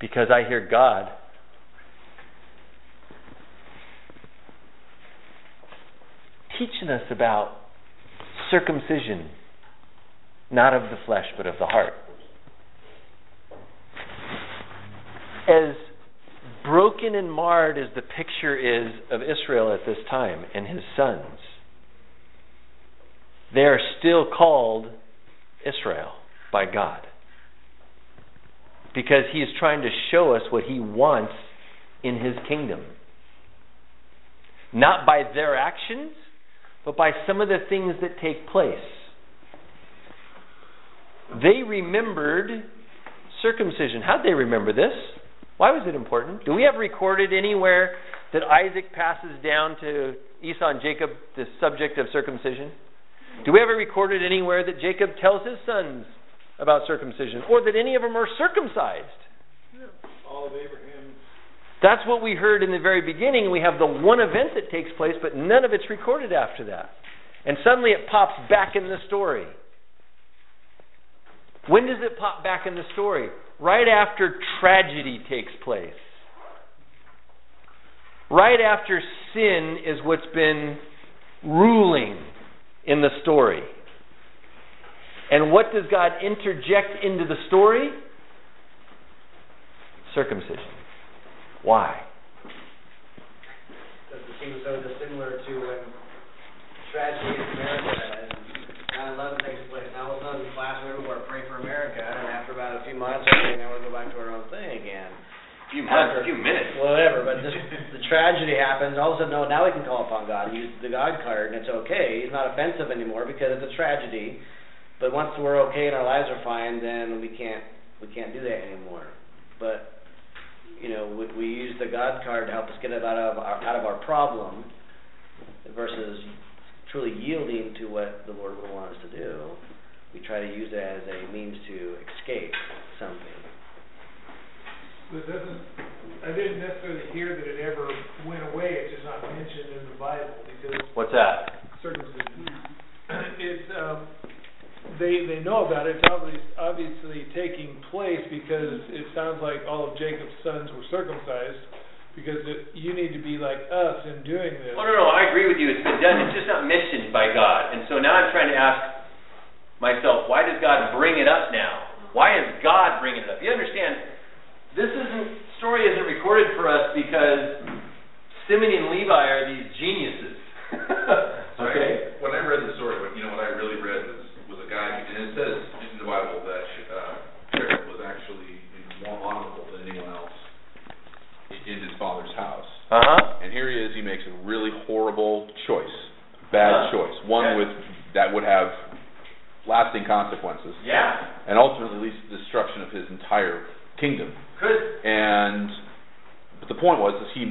Because I hear God teaching us about circumcision, not of the flesh, but of the heart. As broken and marred as the picture is of Israel at this time and his sons, they are still called Israel by God. Because He is trying to show us what He wants in His kingdom. Not by their actions, but by some of the things that take place. They remembered circumcision. How did they remember this? Why was it important? Do we have recorded anywhere that Isaac passes down to Esau and Jacob the subject of circumcision? Do we have it recorded anywhere that Jacob tells his sons about circumcision, or that any of them are circumcised? All of Abraham. That's what we heard in the very beginning. We have the one event that takes place, but none of it's recorded after that. And suddenly it pops back in the story. When does it pop back in the story? Right after tragedy takes place. Right after sin is what's been ruling in the story. And what does God interject into the story? Circumcision. Why? Because it seems so similar to when tragedy in America and 9/11 takes place. Now all of a sudden, class everywhere, pray for America, and after for about a few months, okay, now we'll go back to our own thing again. A few months, a few minutes. Whatever, but the tragedy happens, all of a sudden, no, now we can call upon God and use the God card, and it's okay. It's not offensive anymore because it's a tragedy. But once we're okay and our lives are fine, then we can't do that anymore. But we use the God card to help us get out of our problem, versus truly yielding to what the Lord would want us to do. We try to use it as a means to escape something. But I didn't necessarily hear that it ever went away. It's just not mentioned in the Bible because What's that? circumcision. It's they know about it. It's obviously taking place because it sounds like all of Jacob's sons were circumcised. Because you need to be like us in doing this. Oh, no, I agree with you. It's been done. It's just not mentioned by God. And so now I'm trying to ask myself, why does God bring it up now? Why is God bringing it up? You understand, this story isn't recorded for us because Simeon and Levi are these geniuses. Okay? When I read the story, what I really read was a guy, and it says in the Bible that Jacob was actually more honorable than anyone else in his father's house. And here he is, he makes a really horrible choice, bad choice, one that would have lasting consequences. Yeah. And ultimately leads to the destruction of his entire kingdom. But the point was he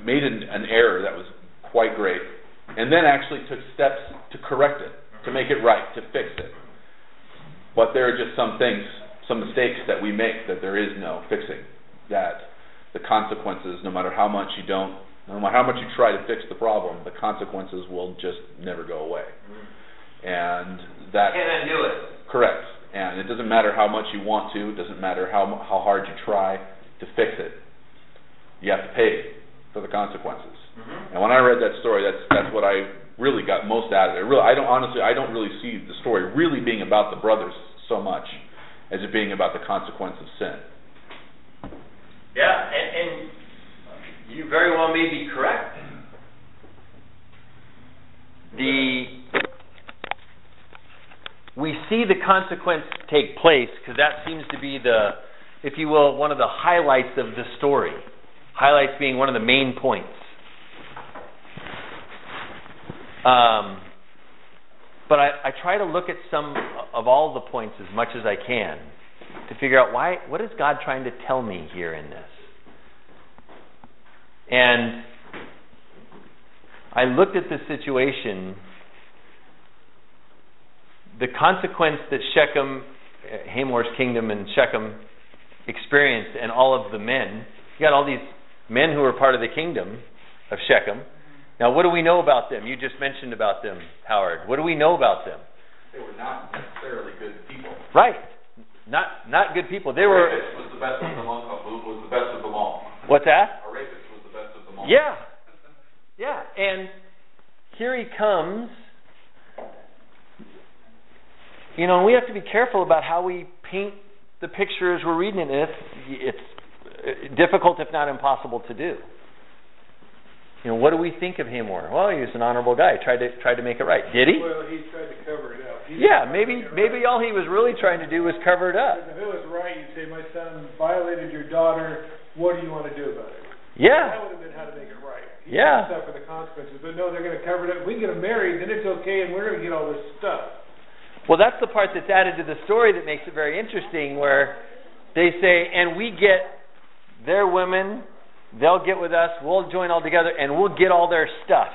made an error that was quite great, and then actually took steps to correct it, to make it right, to fix it. But there are just some things, some mistakes that we make that there is no fixing, that the consequences, no matter how much you try to fix the problem, the consequences will just never go away. And that can't undo it. Correct. And it doesn't matter how much you want to. It doesn't matter how hard you try to fix it. You have to pay for the consequences. And when I read that story, that's what I really got most out of it. I don't really see the story really being about the brothers so much as it being about the consequence of sin. Yeah, and you very well may be correct. We see the consequence take place because that seems to be the, if you will, one of the highlights of the story. Highlights being one of the main points. But I try to look at some of all the points as much as I can to figure out what is God trying to tell me here in this. And I looked at this situation, the consequence that Shechem, Hamor's kingdom and Shechem experienced, and all of the men. You got all these men who were part of the kingdom of Shechem. Now, what do we know about them? You just mentioned about them, Howard. What do we know about them? They were not necessarily good people. Right. Not good people. They were. Rapist was the best of them all. Was the best of them all. What's that? A rapist was the best of them all. Yeah. Yeah. And here he comes. And we have to be careful about how we paint the picture as we're reading it. It's difficult, if not impossible, to do. What do we think of Hamor? Well, he was an honorable guy. Tried to make it right. Did he? Well, he tried to cover it up. Maybe all he was really trying to do was cover it up. If it was right, you'd say, my son violated your daughter. What do you want to do about it? Yeah. That would have been how to make it right. He suffer the consequences. But no, they're going to cover it up. If we can get them married, then it's okay, and we're going to get all this stuff. Well, that's the part that's added to the story that makes it very interesting, where they say, and we get their women, they'll get with us, we'll join all together, and we'll get all their stuff.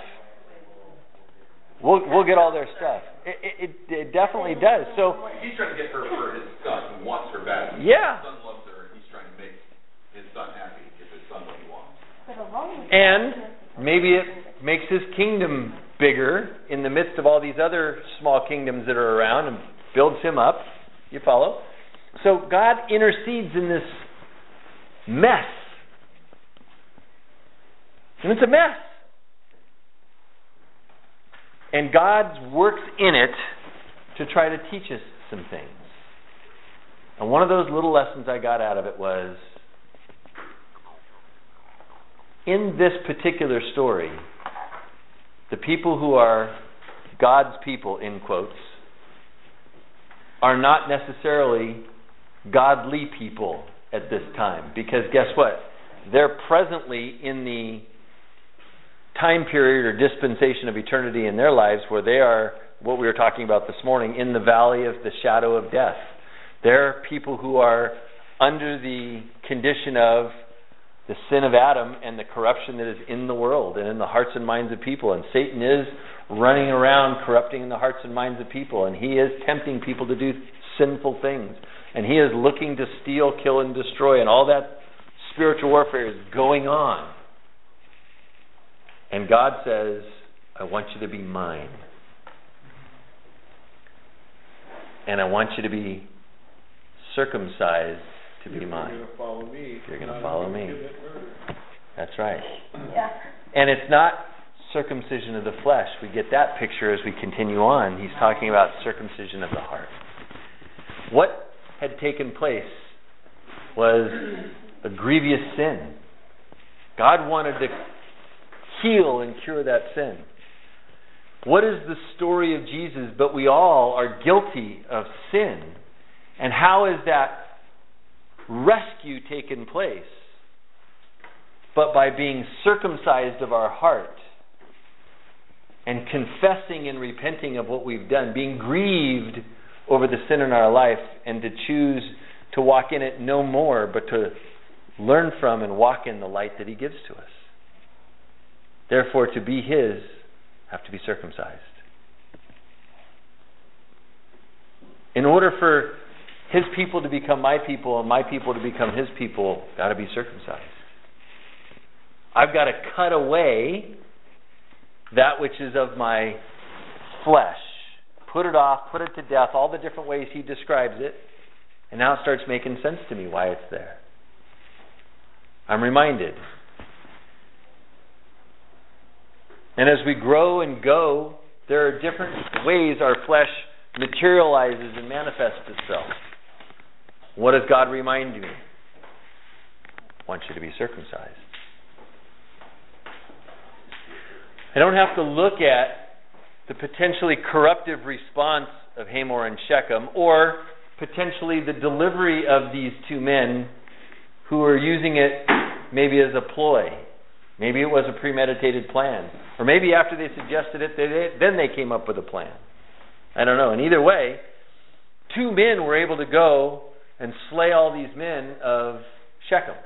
We'll get all their stuff. It definitely does. So he's trying to get her for his son who wants her back. Yeah. His son loves her, and he's trying to make his son happy, give his son what he wants. And maybe it makes his kingdom bigger in the midst of all these other small kingdoms that are around and builds him up. You follow? So God intercedes in this mess. And it's a mess. And God works in it to try to teach us some things. And one of those little lessons I got out of it was, in this particular story, the people who are God's people, in quotes, are not necessarily godly people at this time. Because guess what? They're presently in the time period or dispensation of eternity in their lives where they are, what we were talking about this morning, in the valley of the shadow of death. They're people who are under the condition of the sin of Adam and the corruption that is in the world and in the hearts and minds of people. And Satan is running around corrupting the hearts and minds of people. And he is tempting people to do sinful things. And he is looking to steal, kill, and destroy. And all that spiritual warfare is going on. And God says, I want you to be mine. And I want you to be circumcised to be mine. You're going to follow me. You're going to follow me. That's right. Yeah. And it's not circumcision of the flesh. We get that picture as we continue on. He's talking about circumcision of the heart. What had taken place was a grievous sin. God wanted to heal and cure that sin. What is the story of Jesus? But we all are guilty of sin. And how is that rescue taken place? But by being circumcised of our heart and confessing and repenting of what we've done, being grieved over the sin in our life, and to choose to walk in it no more, but to learn from and walk in the light that He gives to us. Therefore, to be His, have to be circumcised. In order for His people to become my people and my people to become His people, got to be circumcised. I've got to cut away that which is of my flesh. Put it off, put it to death, all the different ways He describes it. And now it starts making sense to me why it's there. I'm reminded. And as we grow and go, there are different ways our flesh materializes and manifests itself. What does God remind me? I want you to be circumcised. I don't have to look at the potentially corruptive response of Hamor and Shechem, or potentially the delivery of these two men who are using it maybe as a ploy. Maybe it was a premeditated plan. Or maybe after they suggested it, then they came up with a plan. I don't know. And either way, two men were able to go and slay all these men of Shechem.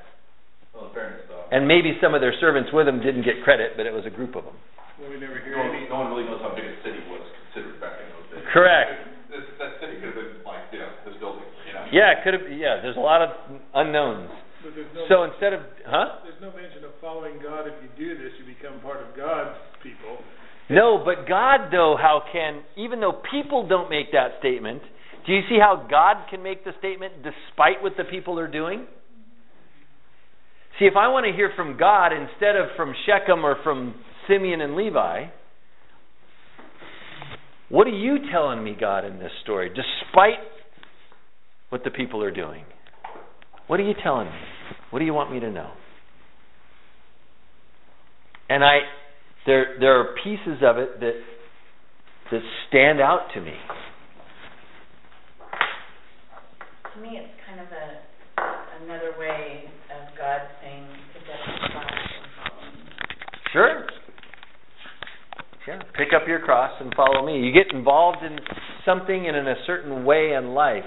Well, in fairness, though. And maybe some of their servants with them didn't get credit, but it was a group of them. Well, we never hear No one really knows how big a city was considered back in those days. Correct. That city could have been like, this building, Yeah, it could have. Yeah, there's a lot of unknowns. But there's no, So instead of, there's no mention of following God. If you do this, you become part of God's people. No, but God, though, even though people don't make that statement, do you see how God can make the statement despite what the people are doing? See, if I want to hear from God instead of from Shechem or from Simeon and Levi, what are you telling me, God, in this story, despite what the people are doing? What are you telling me? What do you want me to know? And there are pieces of it that stand out to me. To me, it's kind of another way of God saying, pick up your cross and follow me. Sure. Yeah, pick up your cross and follow me. You get involved in something and in a certain way in life,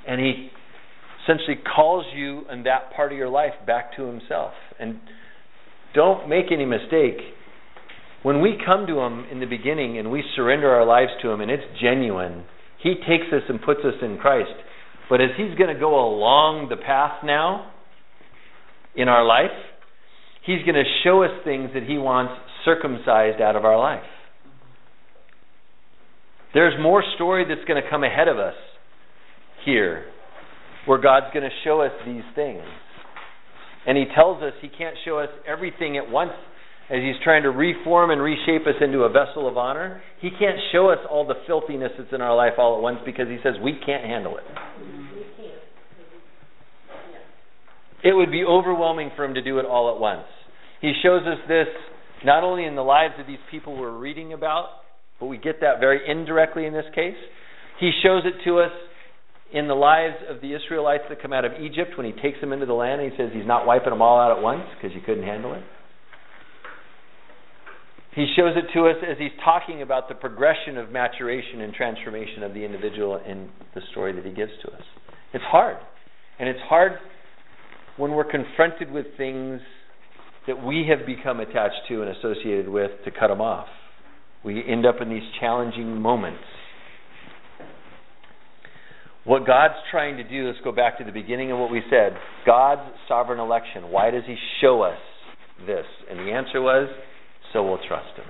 and He essentially calls you and that part of your life back to Himself. And don't make any mistake. When we come to Him in the beginning and we surrender our lives to Him and it's genuine, He takes us and puts us in Christ. But as He's going to go along the path now in our life, He's going to show us things that He wants circumcised out of our life. There's more story that's going to come ahead of us here, where God's going to show us these things. And He tells us He can't show us everything at once as He's trying to reform and reshape us into a vessel of honor. He can't show us all the filthiness that's in our life all at once because He says we can't handle it. It would be overwhelming for Him to do it all at once. He shows us this not only in the lives of these people we're reading about, but we get that very indirectly in this case. He shows it to us in the lives of the Israelites that come out of Egypt when he takes them into the land and he says he's not wiping them all out at once because you couldn't handle it. He shows it to us as he's talking about the progression of maturation and transformation of the individual in the story that he gives to us. It's hard. And it's hard when we're confronted with things that we have become attached to and associated with to cut them off. We end up in these challenging moments. What God's trying to do, let's go back to the beginning of what we said. God's sovereign election. Why does he show us this? And the answer was, so we'll trust him.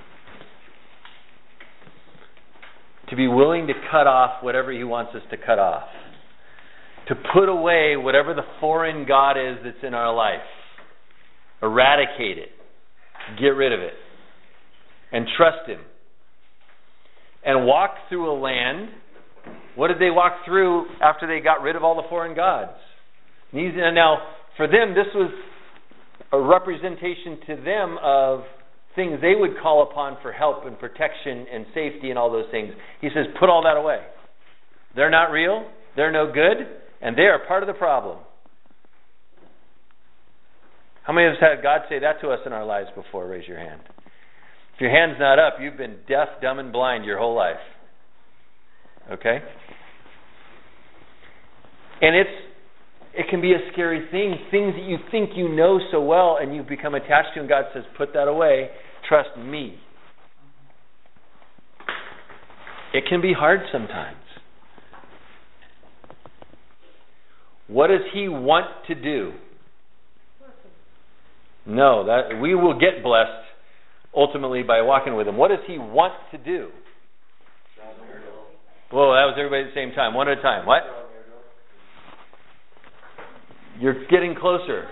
To be willing to cut off whatever he wants us to cut off. To put away whatever the foreign God is that's in our life. Eradicate it. Get rid of it. And trust him. And walk through a land. What did they walk through after they got rid of all the foreign gods? Now, for them, this was a representation to them of things they would call upon for help and protection and safety and all those things. He says, put all that away. They're not real. They're no good. And they are part of the problem. How many of us had God say that to us in our lives before? Raise your hand. If your hand's not up, you've been deaf, dumb, and blind your whole life. Okay? And it can be a scary thing. Things that you think you know so well and you've become attached to, and God says, put that away. Trust me. It can be hard sometimes. What does he want to do? No, that we will get blessed ultimately by walking with him. What does he want to do? Whoa, that was everybody at the same time. One at a time. What? You're getting closer.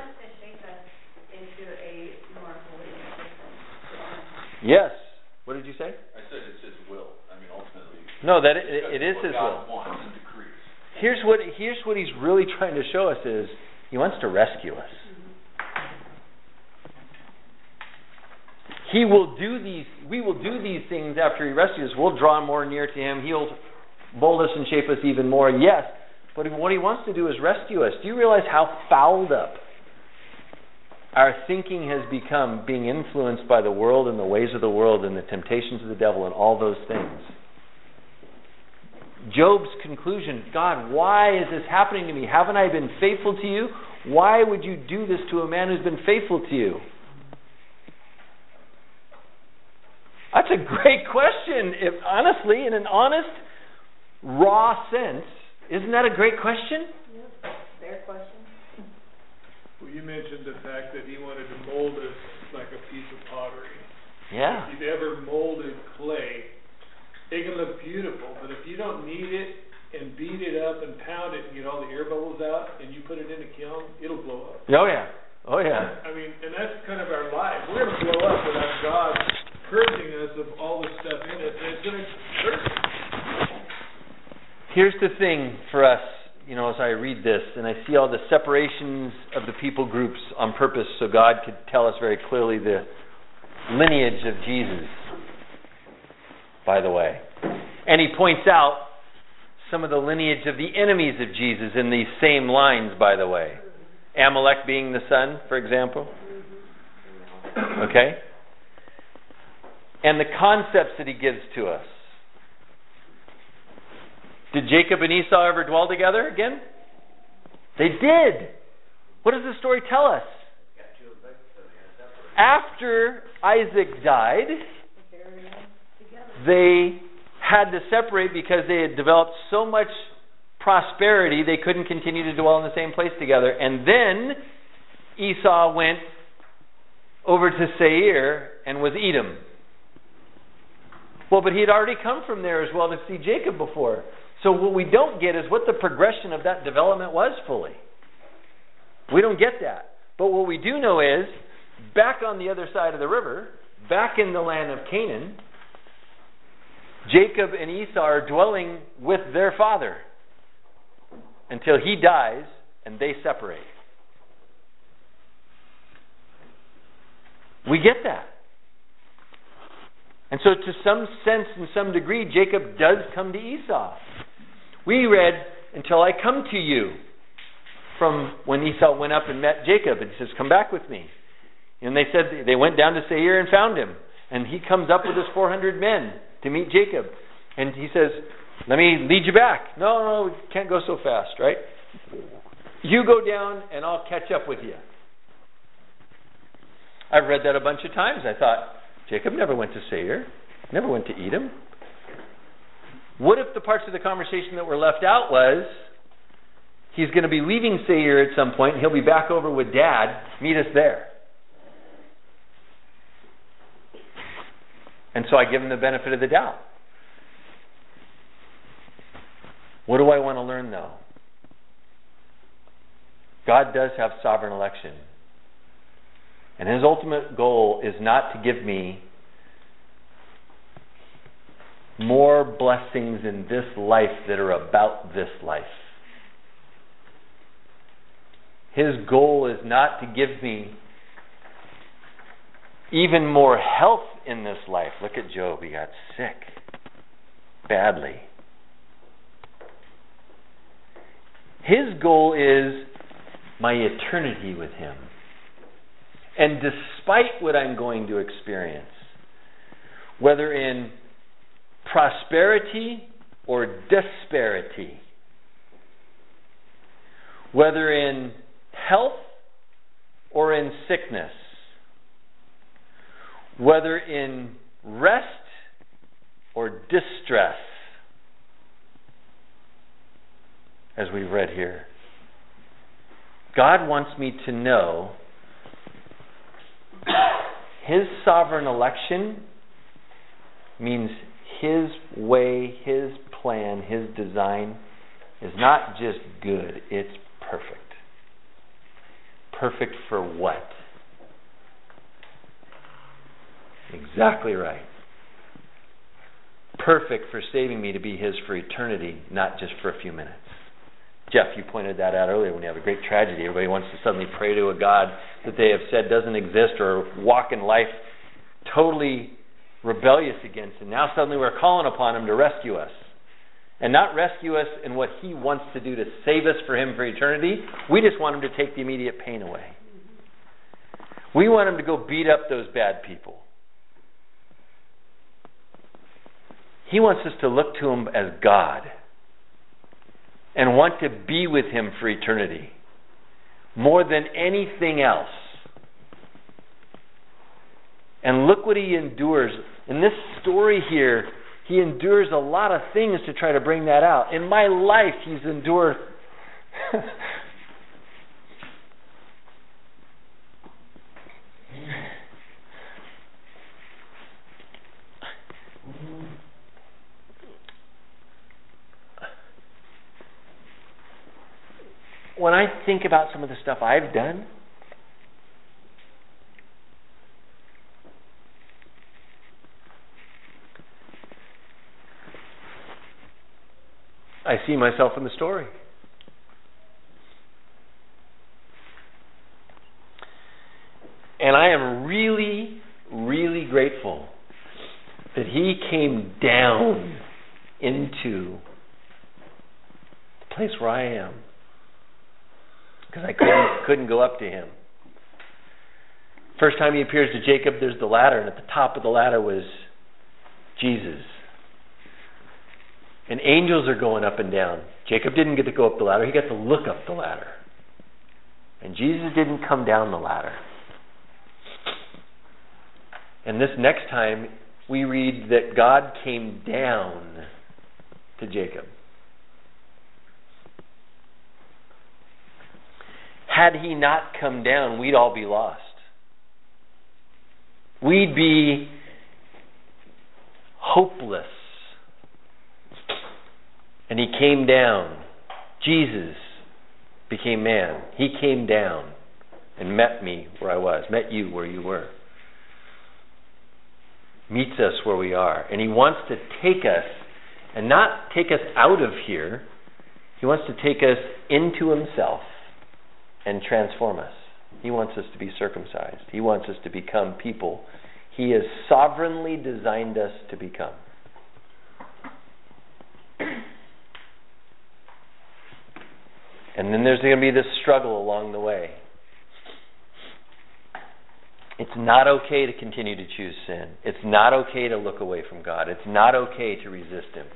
Yes. What did you say? I said it's his will. I mean, ultimately. No, that it is his will. God wants and decrees. Here's what he's really trying to show us is he wants to rescue us. We will do these things after he rescues us. We'll draw more near to him. He'll mold us and shape us even more. Yes. But what he wants to do is rescue us. Do you realize how fouled up our thinking has become, being influenced by the world and the ways of the world and the temptations of the devil and all those things? Job's conclusion, God, why is this happening to me? Haven't I been faithful to you? Why would you do this to a man who's been faithful to you? That's a great question. If honestly, in an honest, raw sense, isn't that a great question? Yeah, fair question. Well, you mentioned the fact that he wanted to mold us like a piece of pottery. Yeah. If you've ever molded clay, it can look beautiful, but if you don't knead it and beat it up and pound it and get all the air bubbles out and you put it in a kiln, it'll blow up. Oh, yeah. Oh, yeah. I mean, and that's kind of our life. We're going to blow up without God purging us of all this stuff in it, and it's going to hurt. Here's the thing for us, as I read this, and I see all the separations of the people groups on purpose so God could tell us very clearly the lineage of Jesus, by the way. And he points out some of the lineage of the enemies of Jesus in these same lines, by the way. Amalek being the son, for example. Okay? And the concepts that he gives to us. Did Jacob and Esau ever dwell together again? They did. What does the story tell us? After Isaac died, they had to separate because they had developed so much prosperity they couldn't continue to dwell in the same place together. And then Esau went over to Seir and was Edom. Well, but he had already come from there as well to see Jacob before. So what we don't get is what the progression of that development was fully. We don't get that. But what we do know is, back on the other side of the river, back in the land of Canaan, Jacob and Esau are dwelling with their father until he dies and they separate. We get that. And so to some sense and some degree, Jacob does come to Esau. We read until I come to you. From when Esau went up and met Jacob, and he says, come back with me. And they said, they went down to Seir and found him. And he comes up with his 400 men to meet Jacob. And he says, let me lead you back. No, we can't go so fast, right? You go down and I'll catch up with you. I've read that a bunch of times. I thought, Jacob never went to Seir, never went to Edom. What if the parts of the conversation that were left out was, he's going to be leaving Seir at some point, and he'll be back over with Dad, meet us there. And so I give him the benefit of the doubt. What do I want to learn, though? God does have sovereign election. And His ultimate goal is not to give me more blessings in this life that are about this life. His goal is not to give me even more health in this life. Look at Job. He got sick badly. His goal is my eternity with Him. And despite what I'm going to experience, whether in prosperity or disparity, whether in health or in sickness, whether in rest or distress, as we've read here, God wants me to know His sovereign election means His way, His plan, His design is not just good, it's perfect. Perfect for what? Exactly right. Perfect for saving me to be His for eternity, not just for a few minutes. Jeff, you pointed that out earlier. When you have a great tragedy, everybody wants to suddenly pray to a God that they have said doesn't exist or walk in life totally rebellious against. And now suddenly we're calling upon Him to rescue us. And not rescue us in what He wants to do to save us for Him for eternity. We just want Him to take the immediate pain away. We want Him to go beat up those bad people. He wants us to look to Him as God and want to be with Him for eternity more than anything else. And look what He endures. In this story here, He endures a lot of things to try to bring that out. In my life, He's endured when I think about some of the stuff I've done, I see myself in the story. And I am really, really grateful that He came down into the place where I am. Because I couldn't go up to Him. First time He appears to Jacob, there's the ladder, and at the top of the ladder was Jesus. And angels are going up and down. Jacob didn't get to go up the ladder, he got to look up the ladder. And Jesus didn't come down the ladder. And this next time, we read that God came down to Jacob. Had He not come down, we'd all be lost. We'd be hopeless. And He came down. Jesus became man. He came down and met me where I was, met you where you were. Meets us where we are. And He wants to take us, and not take us out of here. He wants to take us into Himself and transform us. He wants us to be circumcised. He wants us to become people He has sovereignly designed us to become. And then there's going to be this struggle along the way. It's not okay to continue to choose sin. It's not okay to look away from God. It's not okay to resist Him.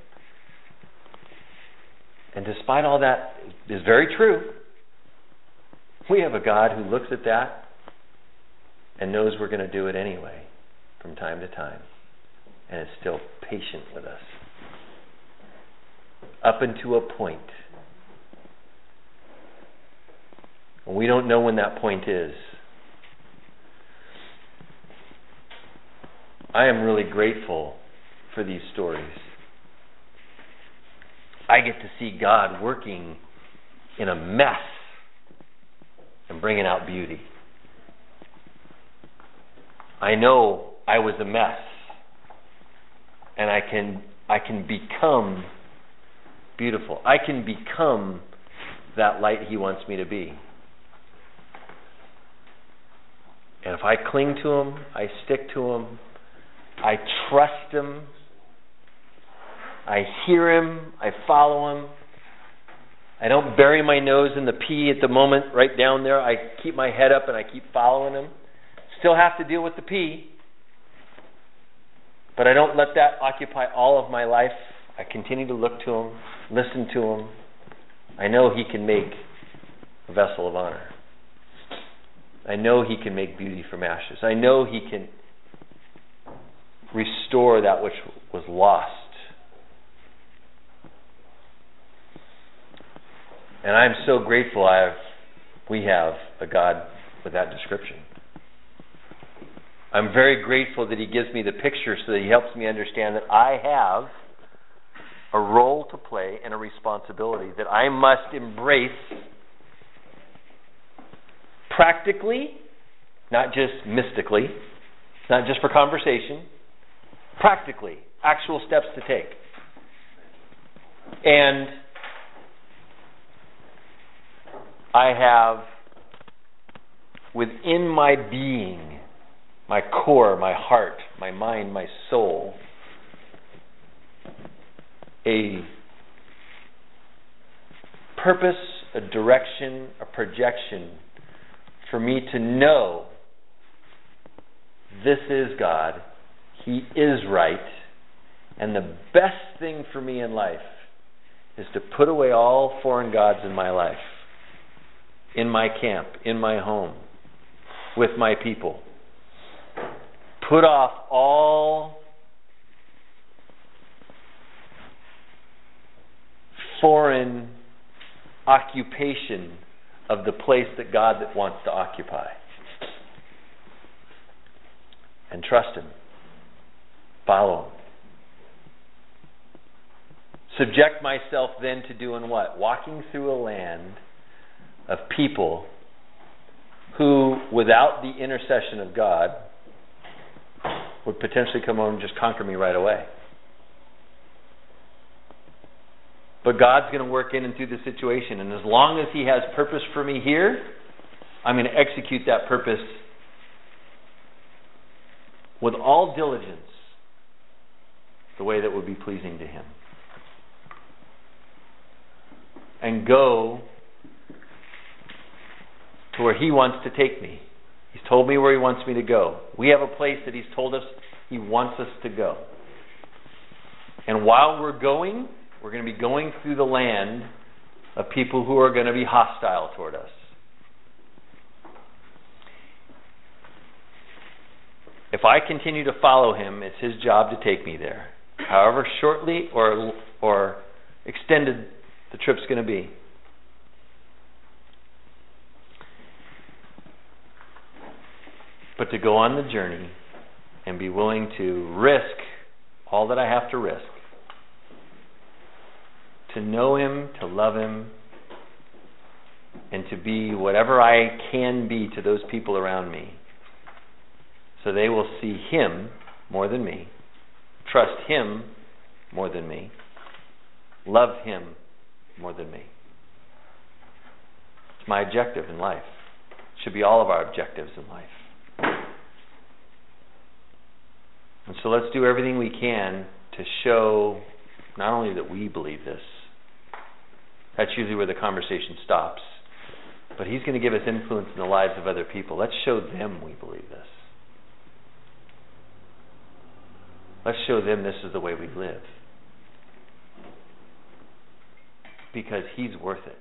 And despite all that is very true, we have a God who looks at that and knows we're going to do it anyway from time to time, and is still patient with us. Up until a point. And we don't know when that point is. I am really grateful for these stories. I get to see God working in a mess and bringing out beauty. I know I was a mess, and I can become beautiful. I can become that light He wants me to be. And if I cling to Him, I stick to Him, I trust Him, I hear Him, I follow Him. I don't bury my nose in the pea at the moment right down there. I keep my head up and I keep following Him. Still have to deal with the pea, but I don't let that occupy all of my life. I continue to look to Him, listen to Him. I know He can make a vessel of honor. I know He can make beauty from ashes. I know He can restore that which was lost. And I'm so grateful we have a God with that description. I'm very grateful that He gives me the picture so that He helps me understand that I have a role to play and a responsibility that I must embrace practically, not just mystically, not just for conversation, practically, actual steps to take. And I have within my being, my core, my heart, my mind, my soul, a purpose, a direction, a projection for me to know this is God, He is right, and the best thing for me in life is to put away all foreign gods in my life, in my camp, in my home, with my people. Put off all foreign occupation of the place that God wants to occupy. And trust Him. Follow Him. Subject myself then to doing what? Walking through a land of people who, without the intercession of God, would potentially come over and just conquer me right away. But God's going to work in and through the situation, and as long as He has purpose for me here, I'm going to execute that purpose with all diligence, the way that would be pleasing to Him. And go to where He wants to take me. He's told me where He wants me to go. We have a place that He's told us He wants us to go. And while we're going, we're going to be going through the land of people who are going to be hostile toward us. If I continue to follow Him, it's His job to take me there. However shortly or extended the trip's going to be. But to go on the journey and be willing to risk all that I have to risk. To know Him, to love Him, and to be whatever I can be to those people around me. So they will see Him more than me, trust Him more than me, love Him more than me. It's my objective in life. It should be all of our objectives in life. And so let's do everything we can to show not only that we believe this, That's usually where the conversation stops. But He's going to give us influence in the lives of other people. Let's show them we believe this. Let's show them this is the way we live. Because He's worth it.